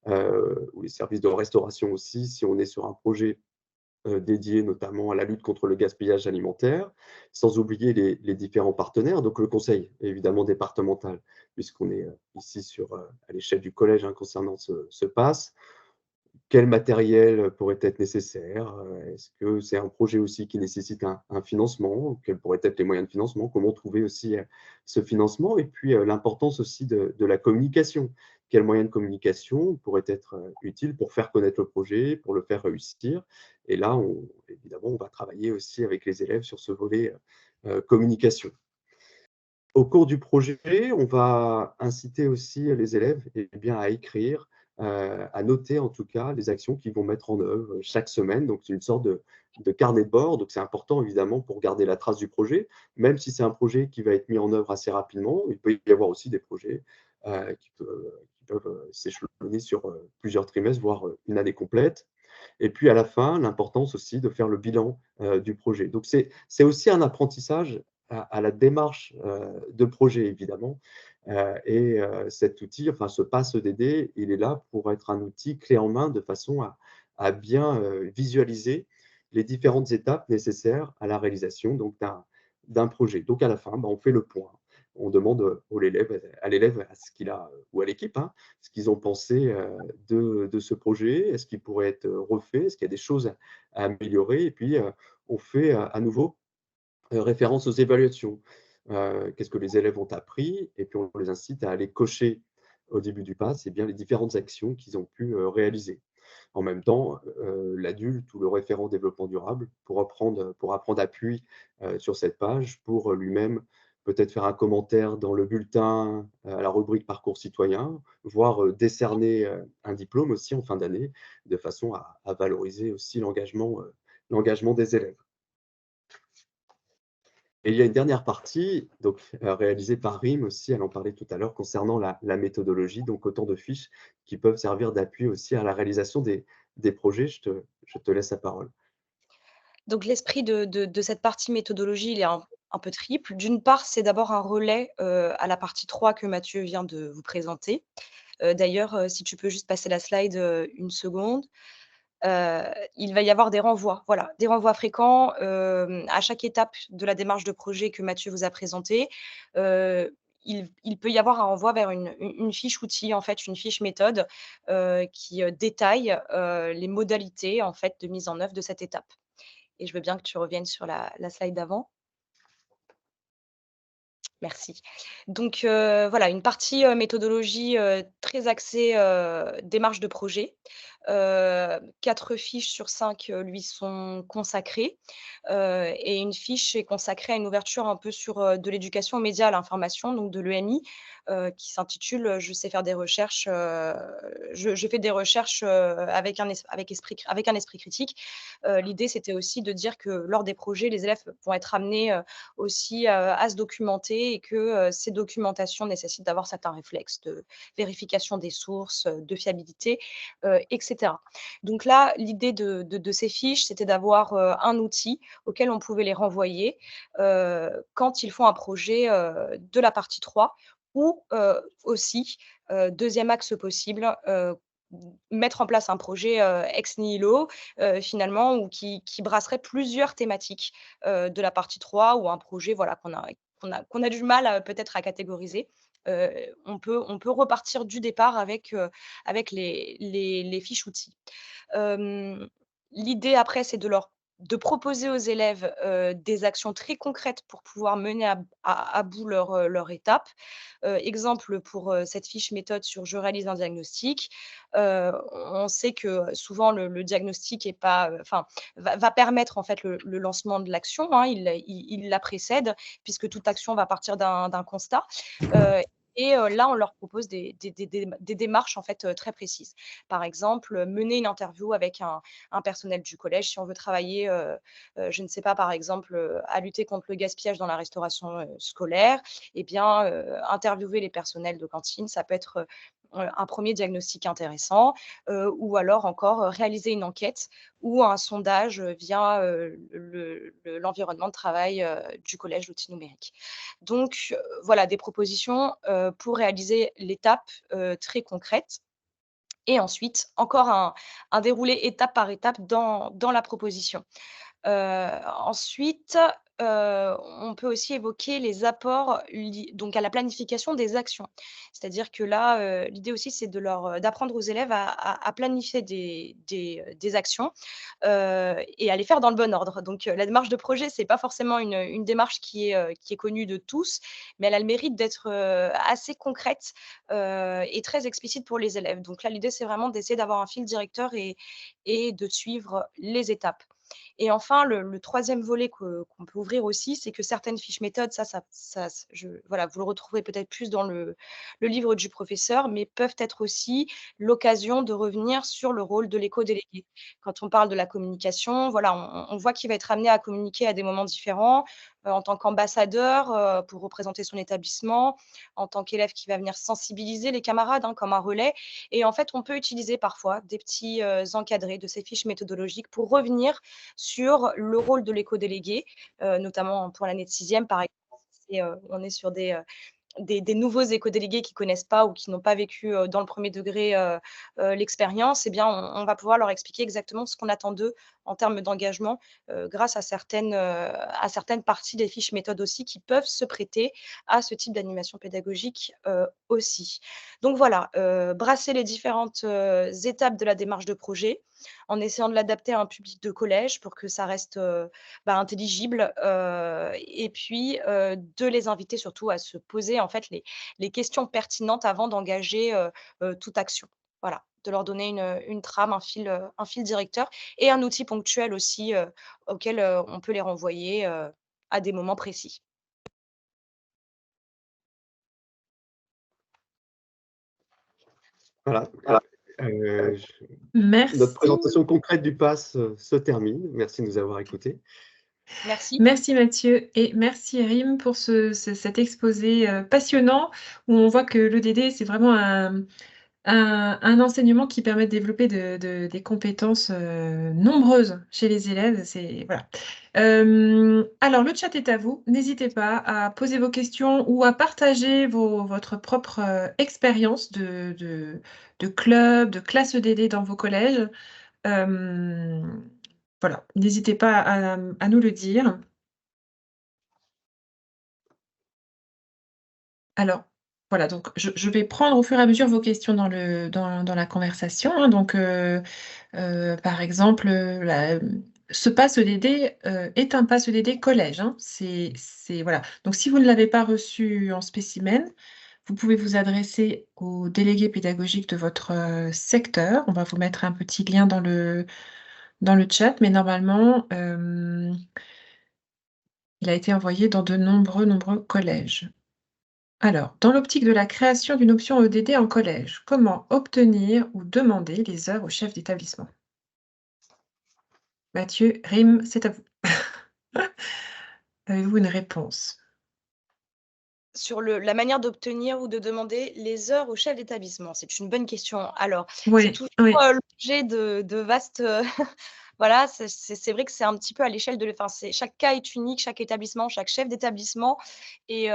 ou les services de restauration aussi, si on est sur un projet dédié notamment à la lutte contre le gaspillage alimentaire, sans oublier les différents partenaires, donc le conseil évidemment départemental, puisqu'on est ici à l'échelle du collège concernant ce PASS. quel matériel pourrait être nécessaire? Est-ce que c'est un projet aussi qui nécessite un financement? Quels pourraient être les moyens de financement? Comment trouver aussi, ce financement? Et puis, l'importance aussi de la communication. Quels moyens de communication pourraient être, utiles pour faire connaître le projet, pour le faire réussir? Et là, évidemment, on va travailler aussi avec les élèves sur ce volet, communication. Au cours du projet, on va inciter aussi les élèves bien, à écrire, à noter en tout cas les actions qu'ils vont mettre en œuvre chaque semaine. Donc, c'est une sorte de carnet de bord. Donc, c'est important évidemment pour garder la trace du projet, même si c'est un projet qui va être mis en œuvre assez rapidement. Il peut y avoir aussi des projets qui peuvent s'échelonner sur plusieurs trimestres, voire une année complète. Et puis à la fin, l'importance aussi de faire le bilan du projet. Donc c'est aussi un apprentissage à la démarche de projet évidemment. Cet outil, enfin ce Pass EDD, il est là pour être un outil clé en main de façon à bien visualiser les différentes étapes nécessaires à la réalisation donc d'un projet. Donc à la fin, on fait le point. On demande à l'élève à ce qu'il a, ou à l'équipe, hein, ce qu'ils ont pensé de ce projet. Est-ce qu'il pourrait être refait? Est-ce qu'il y a des choses à améliorer? Et puis, on fait à nouveau référence aux évaluations. Qu'est-ce que les élèves ont appris? Et puis, on les incite à aller cocher au début du pass, bien, les différentes actions qu'ils ont pu réaliser. En même temps, l'adulte ou le référent développement durable pourra prendre appui sur cette page pour lui-même peut-être faire un commentaire dans le bulletin, à la rubrique parcours citoyen, voire décerner un diplôme aussi en fin d'année, de façon à valoriser aussi l'engagement des élèves. Et il y a une dernière partie, donc réalisée par RIM aussi, elle en parlait tout à l'heure, concernant la méthodologie, donc autant de fiches qui peuvent servir d'appui aussi à la réalisation des projets. Je te laisse la parole. Donc l'esprit de cette partie méthodologie, il est un peu triple. D'une part, c'est d'abord un relais, à la partie 3 que Mathieu vient de vous présenter. D'ailleurs, si tu peux juste passer la slide, 1 seconde. Il va y avoir des renvois, voilà, des renvois fréquents, à chaque étape de la démarche de projet que Mathieu vous a présentée. Il peut y avoir un renvoi vers une fiche outil, en fait, une fiche méthode, qui, détaille, les modalités, en fait, de mise en œuvre de cette étape. Et je veux bien que tu reviennes sur la slide d'avant. Merci. Donc, voilà, une partie, méthodologie, très axée, démarche de projet. 4 fiches sur 5 lui sont consacrées, et une fiche est consacrée à une ouverture un peu sur, de l'éducation aux médias, à l'information, donc de l'EMI, qui s'intitule, «Je sais faire des recherches, je fais des recherches, avec un esprit critique». L'idée, c'était aussi de dire que lors des projets, les élèves vont être amenés, aussi, à se documenter et que, ces documentations nécessitent d'avoir certains réflexes de vérification des sources, de fiabilité, et cetera. Donc là, l'idée de ces fiches, c'était d'avoir, un outil auquel on pouvait les renvoyer, quand ils font un projet, de la partie 3 ou, aussi, 2e axe possible, mettre en place un projet, ex nihilo, finalement, ou qui brasserait plusieurs thématiques, de la partie 3 ou un projet, voilà, qu'on a du mal à peut-être à catégoriser. On peut repartir du départ avec les fiches outils. L'idée après, c'est de proposer aux élèves, des actions très concrètes pour pouvoir mener à bout leur étape. Exemple pour, cette fiche méthode sur «Je réalise un diagnostic». On sait que souvent le diagnostic est pas, enfin, va permettre en fait le lancement de l'action, hein. Il la précède puisque toute action va partir d'un constat. Là, on leur propose des démarches en fait, très précises. Par exemple, mener une interview avec un personnel du collège si on veut travailler, je ne sais pas, par exemple, à lutter contre le gaspillage dans la restauration, scolaire, et bien, interviewer les personnels de cantine, ça peut être, un premier diagnostic intéressant, ou alors encore, réaliser une enquête ou un sondage, via, l'environnement de travail, du collège d'outils numériques. Donc, voilà des propositions, pour réaliser l'étape, très concrète, et ensuite encore un déroulé étape par étape dans la proposition. Ensuite, on peut aussi évoquer les apports donc à la planification des actions. C'est-à-dire que là, l'idée aussi, c'est d'apprendre aux élèves à planifier des actions, et à les faire dans le bon ordre. Donc, la démarche de projet, c'est pas forcément une démarche qui est connue de tous, mais elle a le mérite d'être, assez concrète, et très explicite pour les élèves. Donc là, l'idée, c'est vraiment d'essayer d'avoir un fil directeur et de suivre les étapes. Et enfin, le 3e volet qu'on peut ouvrir aussi, c'est que certaines fiches méthodes, voilà, vous le retrouverez peut-être plus dans le livre du professeur, mais peuvent être aussi l'occasion de revenir sur le rôle de l'éco-délégué. Quand on parle de la communication, voilà, on voit qu'il va être amené à communiquer à des moments différents, en tant qu'ambassadeur, pour représenter son établissement, en tant qu'élève qui va venir sensibiliser les camarades, hein, comme un relais. Et en fait, on peut utiliser parfois des petits, encadrés de ces fiches méthodologiques pour revenir sur le rôle de l'éco-délégué, notamment pour l'année de 6e par exemple. On est sur des nouveaux éco-délégués qui connaissent pas ou qui n'ont pas vécu, dans le premier degré, l'expérience, eh bien, on va pouvoir leur expliquer exactement ce qu'on attend d'eux en termes d'engagement, grâce à certaines parties des fiches méthodes aussi qui peuvent se prêter à ce type d'animation pédagogique, aussi. Donc voilà, brasser les différentes, étapes de la démarche de projet en essayant de l'adapter à un public de collège pour que ça reste, intelligible, et puis, de les inviter surtout à se poser en fait les questions pertinentes avant d'engager, toute action. Voilà, de leur donner une trame, un fil directeur et un outil ponctuel aussi, auquel, on peut les renvoyer, à des moments précis. Voilà, Voilà. je notre Merci. présentation concrète du PASS, se termine. Merci de nous avoir écoutés. Merci. Merci Mathieu et merci Rim pour cet exposé passionnant où on voit que l'EDD, c'est vraiment un enseignement qui permet de développer des compétences nombreuses chez les élèves. Voilà. Alors, le chat est à vous. N'hésitez pas à poser vos questions ou à partager votre propre expérience de club, de classe EDD dans vos collèges. Euh, voilà, n'hésitez pas à nous le dire. Alors, voilà, donc je vais prendre au fur et à mesure vos questions dans la conversation, hein. Donc, par exemple, ce pass EDD est un pass EDD collège, hein. Voilà. Donc, si vous ne l'avez pas reçu en spécimen, vous pouvez vous adresser au délégué pédagogique de votre secteur. On va vous mettre un petit lien dans le chat, mais normalement, il a été envoyé dans de nombreux collèges. Alors, dans l'optique de la création d'une option EDD en collège, comment obtenir ou demander les heures au chef d'établissement? Mathieu, Rim, c'est à vous. Avez-vous une réponse? Sur la manière d'obtenir ou de demander les heures au chef d'établissement? C'est une bonne question. Alors, c'est Oui, toujours, oui. l'objet de vastes, voilà, c'est vrai que c'est un petit peu à l'échelle chaque cas est unique, chaque établissement, chaque chef d'établissement et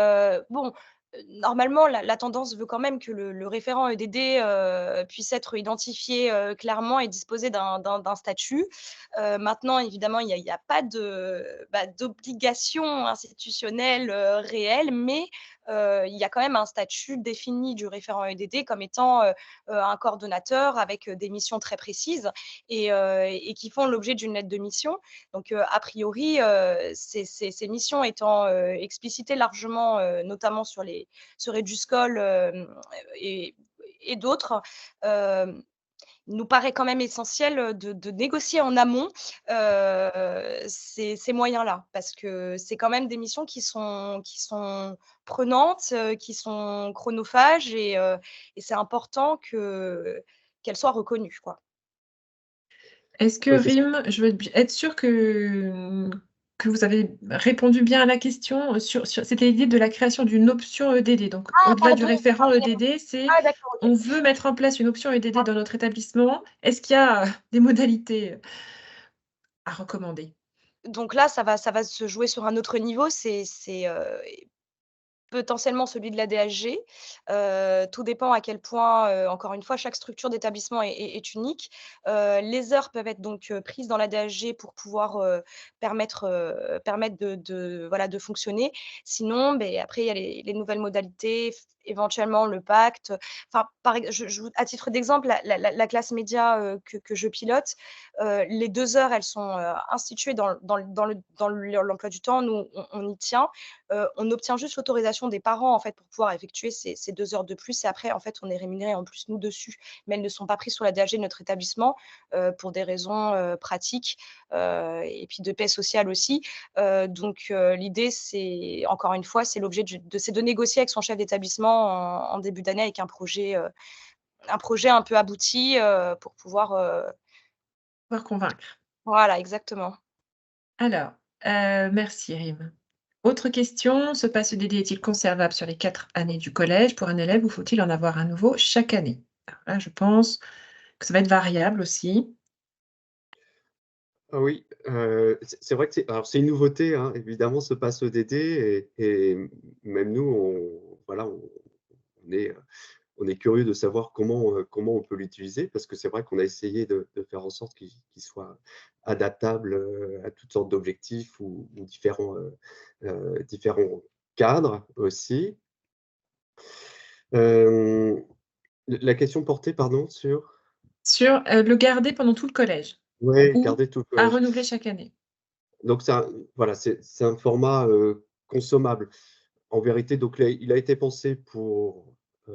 bon, normalement, la tendance veut quand même que le référent EDD, puisse être identifié, clairement et disposer d'un statut. Maintenant, évidemment, il y a pas d'obligation institutionnelle, réelle, mais il y a quand même un statut défini du référent EDD comme étant, un coordonnateur avec, des missions très précises et qui font l'objet d'une lettre de mission. Donc, a priori, ces missions étant, explicitées largement, notamment sur EduSchool, et d'autres, hem, il nous paraît quand même essentiel, de négocier en amont, ces moyens-là. Parce que c'est quand même des missions qui sont prenantes, qui sont chronophages et c'est important qu'elles soient reconnues, quoi. Est-ce que Oui, c'est ça. Rim, je veux être sûre que vous avez répondu bien à la question c'était l'idée de la création d'une option EDD. Donc, Ah au-delà du pardon, référent pardonnez-moi. EDD, c'est Ah d'accord, OK. on veut mettre en place une option EDD dans notre établissement. Est-ce qu'il y a des modalités à recommander? Donc là, ça va se jouer sur un autre niveau, potentiellement celui de la DHG. Tout dépend à quel point, encore une fois, chaque structure d'établissement est unique. Les heures peuvent être donc, prises dans la DHG pour pouvoir, permettre voilà, de fonctionner. Sinon, beh, après il y a les nouvelles modalités, éventuellement le pacte. Enfin, par ex je vous à titre d'exemple, la classe média, que je pilote, les 2 heures, elles sont, instituées dans l'emploi du temps. Nous, on y tient. On obtient juste l'autorisation des parents, en fait, pour pouvoir effectuer ces 2 heures de plus et après, en fait, on est rémunérés en plus, nous, dessus. Mais elles ne sont pas prises sur la DRG de notre établissement, pour des raisons, pratiques, et puis de paix sociale aussi. L'idée, c'est encore une fois, c'est l'objet c'est de négocier avec son chef d'établissement en début d'année avec un projet un peu abouti, pour pouvoir, Pouvoir convaincre. voilà, exactement. Alors, merci Rim. Autre question, ce passe DD est-il conservable sur les 4 années du collège pour un élève ou faut-il en avoir un nouveau chaque année? Alors là, je pense que ça va être variable aussi. Ah oui, c'est vrai que c'est une nouveauté, hein, évidemment, ce pass EDD et même nous, voilà, on est, on est curieux de savoir comment on peut l'utiliser parce que c'est vrai qu'on a essayé de faire en sorte qu'il soit adaptable, à toutes sortes d'objectifs ou différents cadres aussi. Hem, la question portait, pardon, sur? Sur, le garder pendant tout le collège Ouais, ou garder tout le à collège. renouveler chaque année? Donc voilà, c'est un format, consommable. En vérité, donc il a été pensé pour,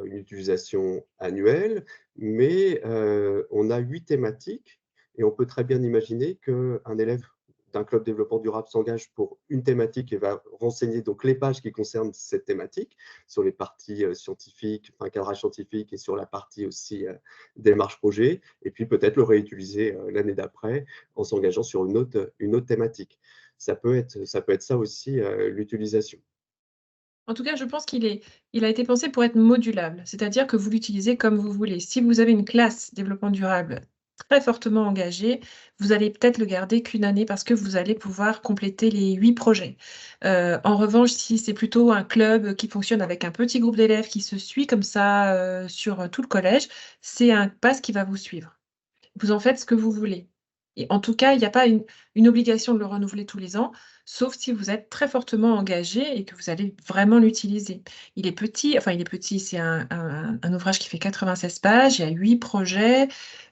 une utilisation annuelle, mais on a 8 thématiques et on peut très bien imaginer qu'un élève d'un club développement durable s'engage pour une thématique et va renseigner donc les pages qui concernent cette thématique, sur les parties, scientifiques, enfin cadrage scientifique et sur la partie aussi, démarche projet et puis peut-être le réutiliser, l'année d'après en s'engageant sur une autre thématique. Ça peut être ça aussi, l'utilisation. En tout cas, je pense il a été pensé pour être modulable, c'est-à-dire que vous l'utilisez comme vous voulez. Si vous avez une classe développement durable très fortement engagée, vous allez peut-être le garder qu'une année parce que vous allez pouvoir compléter les 8 projets. En revanche, si c'est plutôt un club qui fonctionne avec un petit groupe d'élèves qui se suit comme ça, sur tout le collège, c'est un pass qui va vous suivre. Vous en faites ce que vous voulez et en tout cas, il y a pas une obligation de le renouveler tous les ans, sauf si vous êtes très fortement engagé et que vous allez vraiment l'utiliser. Il est petit, c'est un ouvrage qui fait 96 pages, il y a 8 projets,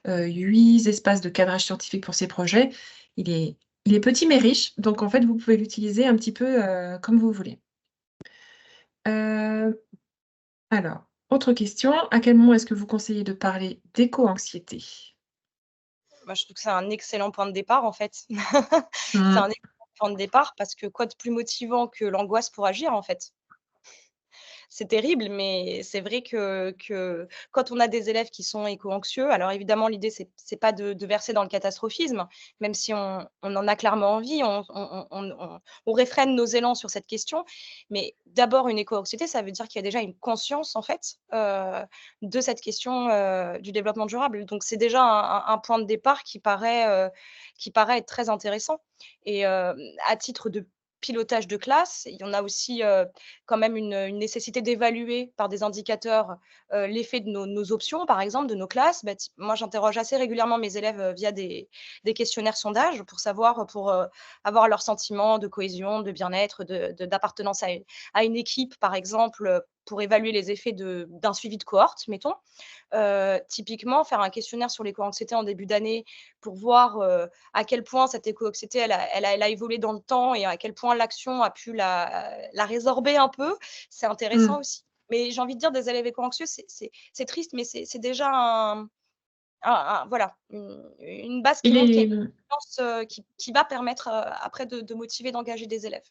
8 espaces de cadrage scientifique pour ces projets. Il est il est petit mais riche, donc en fait, vous pouvez l'utiliser un petit peu, comme vous voulez. Heu, alors, autre question, à quel moment est-ce que vous conseillez de parler d'éco-anxiété? Moi, je trouve que c'est un excellent point de départ, en fait. C'est Mmh. un excellent point de départ parce que quoi de plus motivant que l'angoisse pour agir, en fait? C'est terrible, mais c'est vrai que quand on a des élèves qui sont éco-anxieux, alors évidemment l'idée c'est pas de verser dans le catastrophisme, même si on en a clairement envie, on réfrène nos élans sur cette question. Mais d'abord une éco-anxiété, ça veut dire qu'il y a déjà une conscience en fait, de cette question, du développement durable. Donc c'est déjà un point de départ qui paraît être très intéressant et à titre de pilotage de classe, il y en a aussi, quand même une nécessité d'évaluer par des indicateurs, l'effet de nos options, par exemple, de nos classes. Bah, moi, j'interroge assez régulièrement mes élèves, via des questionnaires sondages pour savoir, pour, avoir leur sentiment de cohésion, de bien-être, d'appartenance à une équipe, par exemple, pour évaluer les effets d'un suivi de cohorte, mettons. Typiquement, faire un questionnaire sur l'éco-anxiété en début d'année pour voir, à quel point cette éco-anxiété, elle a évolué dans le temps et à quel point l'action a pu la résorber un peu, c'est Mmh. intéressant aussi. Mais j'ai envie de dire des élèves éco-anxieux, c'est triste, mais c'est déjà voilà, une base qui Il montre qu'il y a est, une confiance, qui va permettre, après de motiver, d'engager des élèves.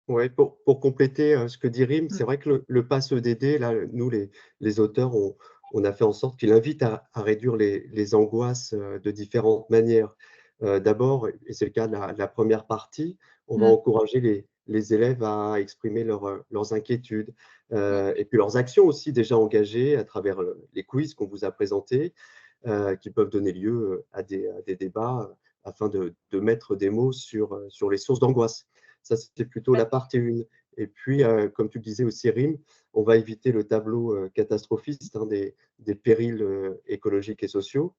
Ouais, pour compléter, ce que dit Rim, mmh, c'est vrai que le pass EDD, là, nous, les auteurs, on a fait en sorte qu'il invite à réduire les angoisses, de différentes manières. D'abord, et c'est le cas de la 1re partie, on va mmh, encourager les élèves à exprimer leurs inquiétudes, Mmh. et puis leurs actions aussi déjà engagées à travers, les quiz qu'on vous a présentés, qui peuvent donner lieu, à des débats, afin de mettre des mots sur les sources d'angoisse. Ça, c'était plutôt la partie 1 Et puis, comme tu le disais aussi, Rim, on va éviter le tableau catastrophiste des périls écologiques et sociaux,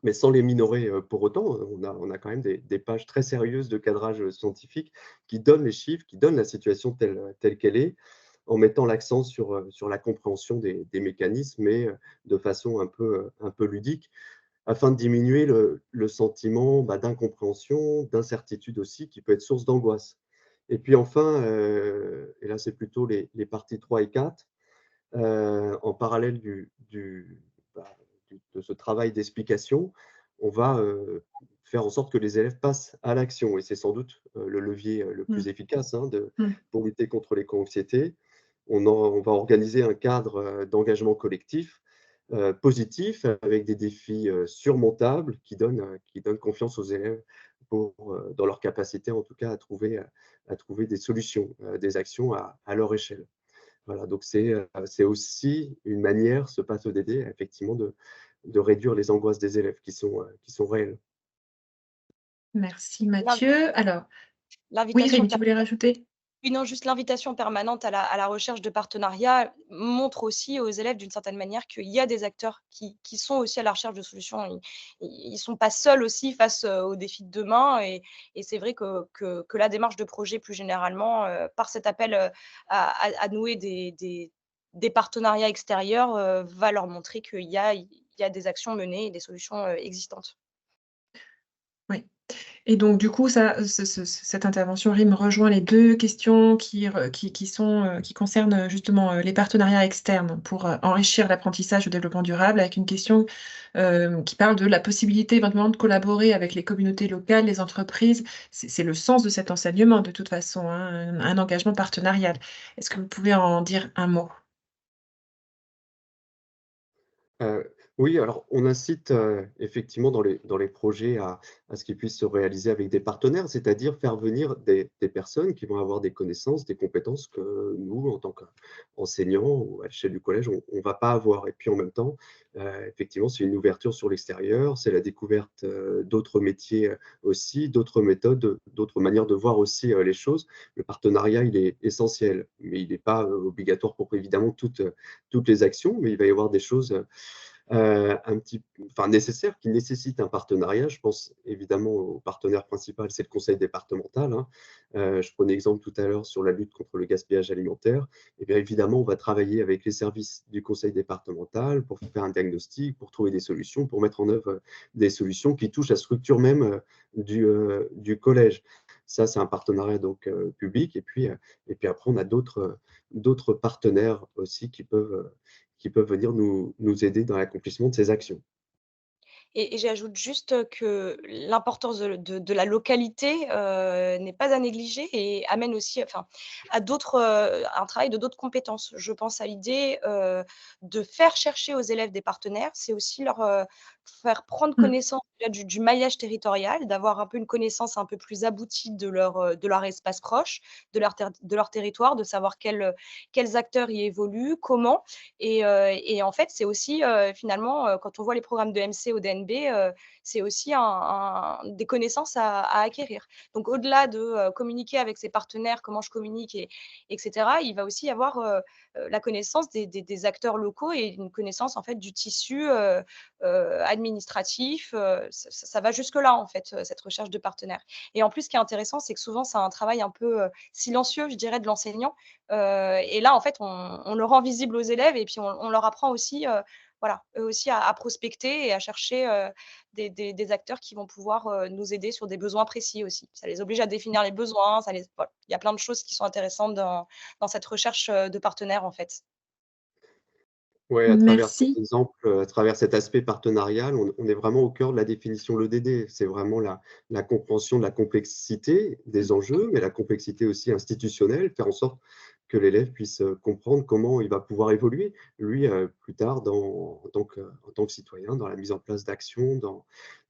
mais sans les minorer pour autant. On a quand même des pages très sérieuses de cadrage scientifique qui donnent les chiffres, qui donnent la situation telle qu'elle est, en mettant l'accent sur la compréhension des mécanismes, mais de façon un peu ludique, afin de diminuer le sentiment d'incompréhension, d'incertitude aussi, qui peut être source d'angoisse. Et puis enfin, et là c'est plutôt les parties 3 et 4, en parallèle bah, de ce travail d'explication, on va faire en sorte que les élèves passent à l'action. Et c'est sans doute le levier le Mmh. plus efficace Mmh. pour lutter contre l'éco-anxiété. On va organiser un cadre d'engagement collectif positif, avec des défis surmontables qui donnent confiance aux élèves dans leur capacité, en tout cas, à trouver des solutions, des actions à leur échelle. Voilà, donc c'est aussi une manière, ce pass EDD, effectivement, de réduire les angoisses des élèves qui sont réelles. Merci L'in Mathieu. Alors oui, l'invitation Rémi, tu voulais rajouter? Oui, non, juste l'invitation permanente à la recherche de partenariats montre aussi aux élèves, d'une certaine manière, qu'il y a des acteurs qui sont aussi à la recherche de solutions. Ils sont pas seuls aussi face, aux défis de demain et c'est vrai que la démarche de projet plus généralement, par cet appel, à nouer des partenariats extérieurs, va leur montrer qu'il y a des actions menées et des solutions, existantes. Oui. Et donc du coup, ça, cette intervention RIM rejoint les 2 questions qui sont, qui concernent, justement, les partenariats externes pour, enrichir l'apprentissage au développement durable, avec une question, qui parle de la possibilité éventuellement de collaborer avec les communautés locales, les entreprises. C'est le sens de cet enseignement de toute façon, hein, un engagement partenarial. Est-ce que vous pouvez en dire un mot? Oui, alors on incite, effectivement dans les projets à ce qu'ils puissent se réaliser avec des partenaires, c'est-à-dire faire venir des personnes qui vont avoir des connaissances, des compétences que nous, en tant qu'enseignants ou à l'échelle du collège, on va pas avoir. Et puis en même temps, effectivement, c'est une ouverture sur l'extérieur, c'est la découverte, d'autres métiers, aussi, d'autres méthodes, d'autres manières de voir aussi, les choses. Le partenariat, il est essentiel, mais il n'est pas, obligatoire pour évidemment toutes les actions, mais il va y avoir des choses, nécessaires, qui nécessitent un partenariat. Je pense évidemment au partenaire principal, c'est le conseil départemental, hein. Je prenais exemple tout à l'heure sur la lutte contre le gaspillage alimentaire. Et bien évidemment, on va travailler avec les services du conseil départemental pour faire un diagnostic, pour trouver des solutions, pour mettre en œuvre des solutions qui touchent la structure même du collège. Ça, c'est un partenariat donc public. Et puis après, on a d'autres partenaires aussi qui peuvent venir nous aider dans l'accomplissement de ces actions. Et j'ajoute juste, que l'importance de la localité, n'est pas à négliger et amène aussi enfin, à d'autres, un travail de d'autres compétences. Je pense à l'idée, de faire chercher aux élèves des partenaires, c'est aussi leur, faire prendre Mmh. connaissance déjà du maillage territorial, d'avoir un peu une connaissance un peu plus aboutie de leur espace proche, de leur territoire, de savoir quels acteurs y évoluent, comment et en fait, c'est aussi, finalement, quand on voit les programmes de MC ou DNB, c'est aussi des connaissances à acquérir. Donc au-delà de, communiquer avec ses partenaires, comment je communique et cetera, il va aussi y avoir, la connaissance des acteurs locaux et une connaissance, en fait, du tissu, administratif, ça va jusque-là, en fait, cette recherche de partenaires et en plus, ce qui est intéressant, c'est que souvent, c'est un travail un peu, silencieux, je dirais, de l'enseignant, et là, en fait, on le rend visible aux élèves et puis on leur apprend aussi, voilà, eux aussi à prospecter et à chercher, des acteurs qui vont pouvoir, nous aider sur des besoins précis aussi. Ça les oblige à définir les besoins, ça les voilà, il y a plein de choses qui sont intéressantes dans cette recherche, de partenaires, en fait. Ouais, à travers cet Merci. exemple, à travers cet aspect partenarial, on est vraiment au cœur de la définition de l'EDD. C'est vraiment la compréhension de la complexité des enjeux, mais la complexité aussi institutionnelle, faire en sorte que l'élève puisse, comprendre comment il va pouvoir évoluer, lui, plus tard en tant que citoyen, dans la mise en place d'actions,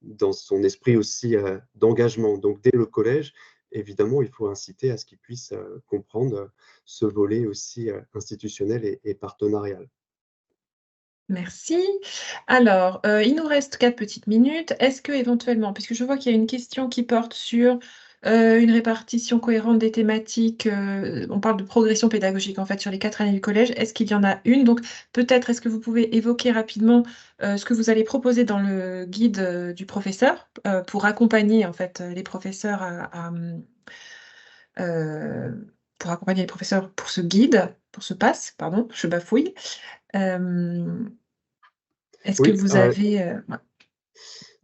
dans son esprit aussi, d'engagement. Donc dès le collège, évidemment, il faut inciter à ce qu'il puisse, comprendre, ce volet aussi, institutionnel et partenarial. Merci. Alors, il nous reste 4 petites minutes. Est-ce que éventuellement, puisque je vois qu'il y a une question qui porte sur Une répartition cohérente des thématiques, on parle de progression pédagogique en fait sur les 4 années du collège. Est-ce qu'il y en a une? Donc peut-être est-ce que vous pouvez évoquer rapidement, ce que vous allez proposer dans le guide, du professeur, pour accompagner en fait, les professeurs pour accompagner les professeurs pour ce guide, pour ce PASS, pardon, je bafouille. Hem, est-ce que Oui, vous avez, ouais.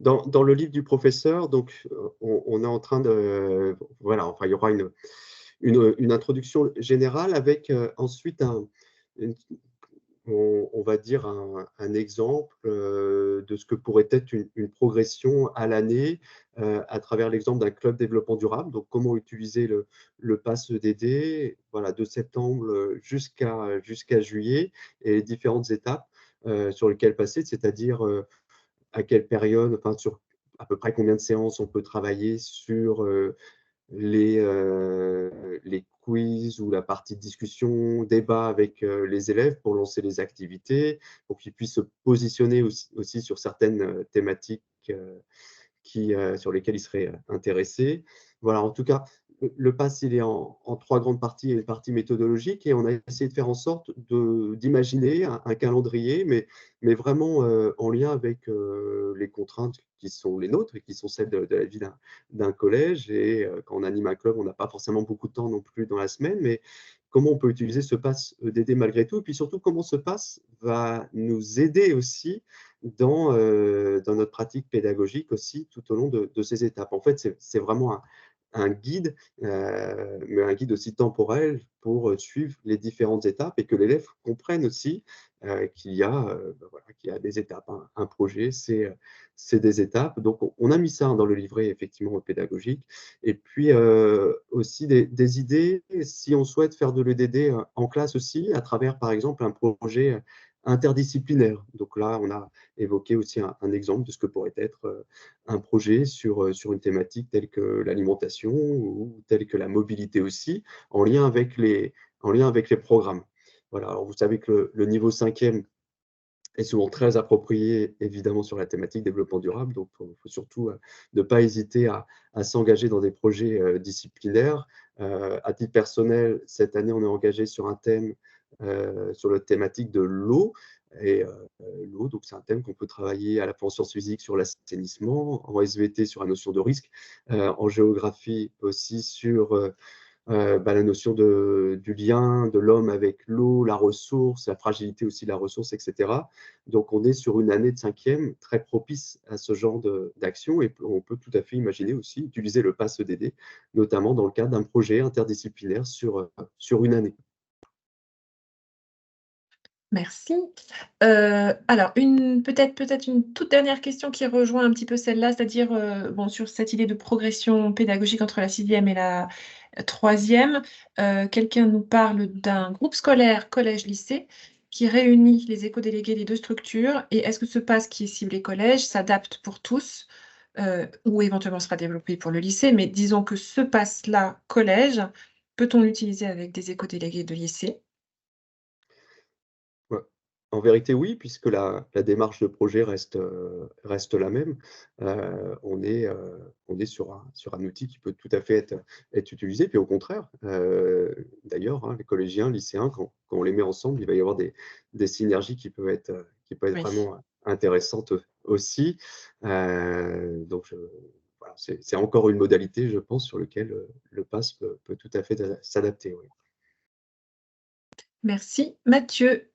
dans le livre du professeur, donc, on est en train de voilà, enfin, il y aura une introduction générale avec, ensuite une on va dire un exemple, de ce que pourrait être une progression à l'année, à travers l'exemple d'un club développement durable. Donc comment utiliser le PASS EDD, voilà, de septembre, jusqu'à juillet et les différentes étapes, sur lesquelles passer, c'est-à-dire, à quelle période, enfin sur à peu près combien de séances on peut travailler sur, les quiz ou la partie discussion, débat avec, les élèves pour lancer les activités, pour qu'ils puissent se positionner aussi sur certaines, thématiques, sur lesquels ils seraient intéressés. Voilà, en tout cas, le PASS, il est en 3 grandes parties. Il y a une partie méthodologique et on a essayé de faire en sorte d'imaginer un calendrier, mais vraiment en lien avec les contraintes qui sont les nôtres et qui sont celles de la vie d'un collège. Et quand on anime un club, on n'a pas forcément beaucoup de temps non plus dans la semaine, mais comment on peut utiliser ce PASS EDD malgré tout, et puis surtout comment ce PASS va nous aider aussi dans notre pratique pédagogique aussi tout au long de ces étapes. En fait, c'est vraiment un guide, mais un guide aussi temporel pour suivre les différentes étapes et que l'élève comprenne aussi qu'il y a, voilà, qu'il y a des étapes. Un projet, c'est des étapes. Donc, on a mis ça dans le livret effectivement pédagogique. Et puis aussi des idées si on souhaite faire de l'EDD en classe aussi, à travers par exemple un projet interdisciplinaire. Donc là, on a évoqué aussi un exemple de ce que pourrait être un projet sur une thématique telle que l'alimentation ou telle que la mobilité aussi, en lien avec les programmes. Voilà, alors vous savez que le niveau 5e est souvent très approprié, évidemment, sur la thématique développement durable. Donc, il faut surtout ne pas hésiter à s'engager dans des projets disciplinaires. À titre personnel, cette année, on est engagé sur un thème, sur la thématique de l'eau. Et l'eau, donc c'est un thème qu'on peut travailler à la fois en sciences physiques sur l'assainissement, en SVT sur la notion de risque, en géographie aussi sur la notion du lien de l'homme avec l'eau, la ressource, la fragilité aussi de la ressource, etc. Donc, on est sur une année de 5e très propice à ce genre d'action et on peut tout à fait imaginer aussi utiliser le PASS EDD, notamment dans le cadre d'un projet interdisciplinaire sur une année. Merci. Alors peut-être une toute dernière question qui rejoint un petit peu celle-là, c'est-à-dire, bon, sur cette idée de progression pédagogique entre la 6e et la 3e. Quelqu'un nous parle d'un groupe scolaire collège-lycée qui réunit les éco-délégués des 2 structures et est-ce que ce PASS qui est ciblé collège s'adapte pour tous, ou éventuellement sera développé pour le lycée? Mais disons que ce PASS-là collège, peut-on l'utiliser avec des éco-délégués de lycée? Ouais. En vérité, oui, puisque la démarche de projet reste la même. On est sur un outil qui peut tout à fait être utilisé. Puis au contraire, d'ailleurs, hein, les collégiens, lycéens, quand on les met ensemble, il va y avoir des synergies qui peuvent être Oui. vraiment intéressantes aussi. Donc voilà, c'est encore une modalité, je pense, sur lequel le PASS peut tout à fait s'adapter, oui. Merci. Mathieu?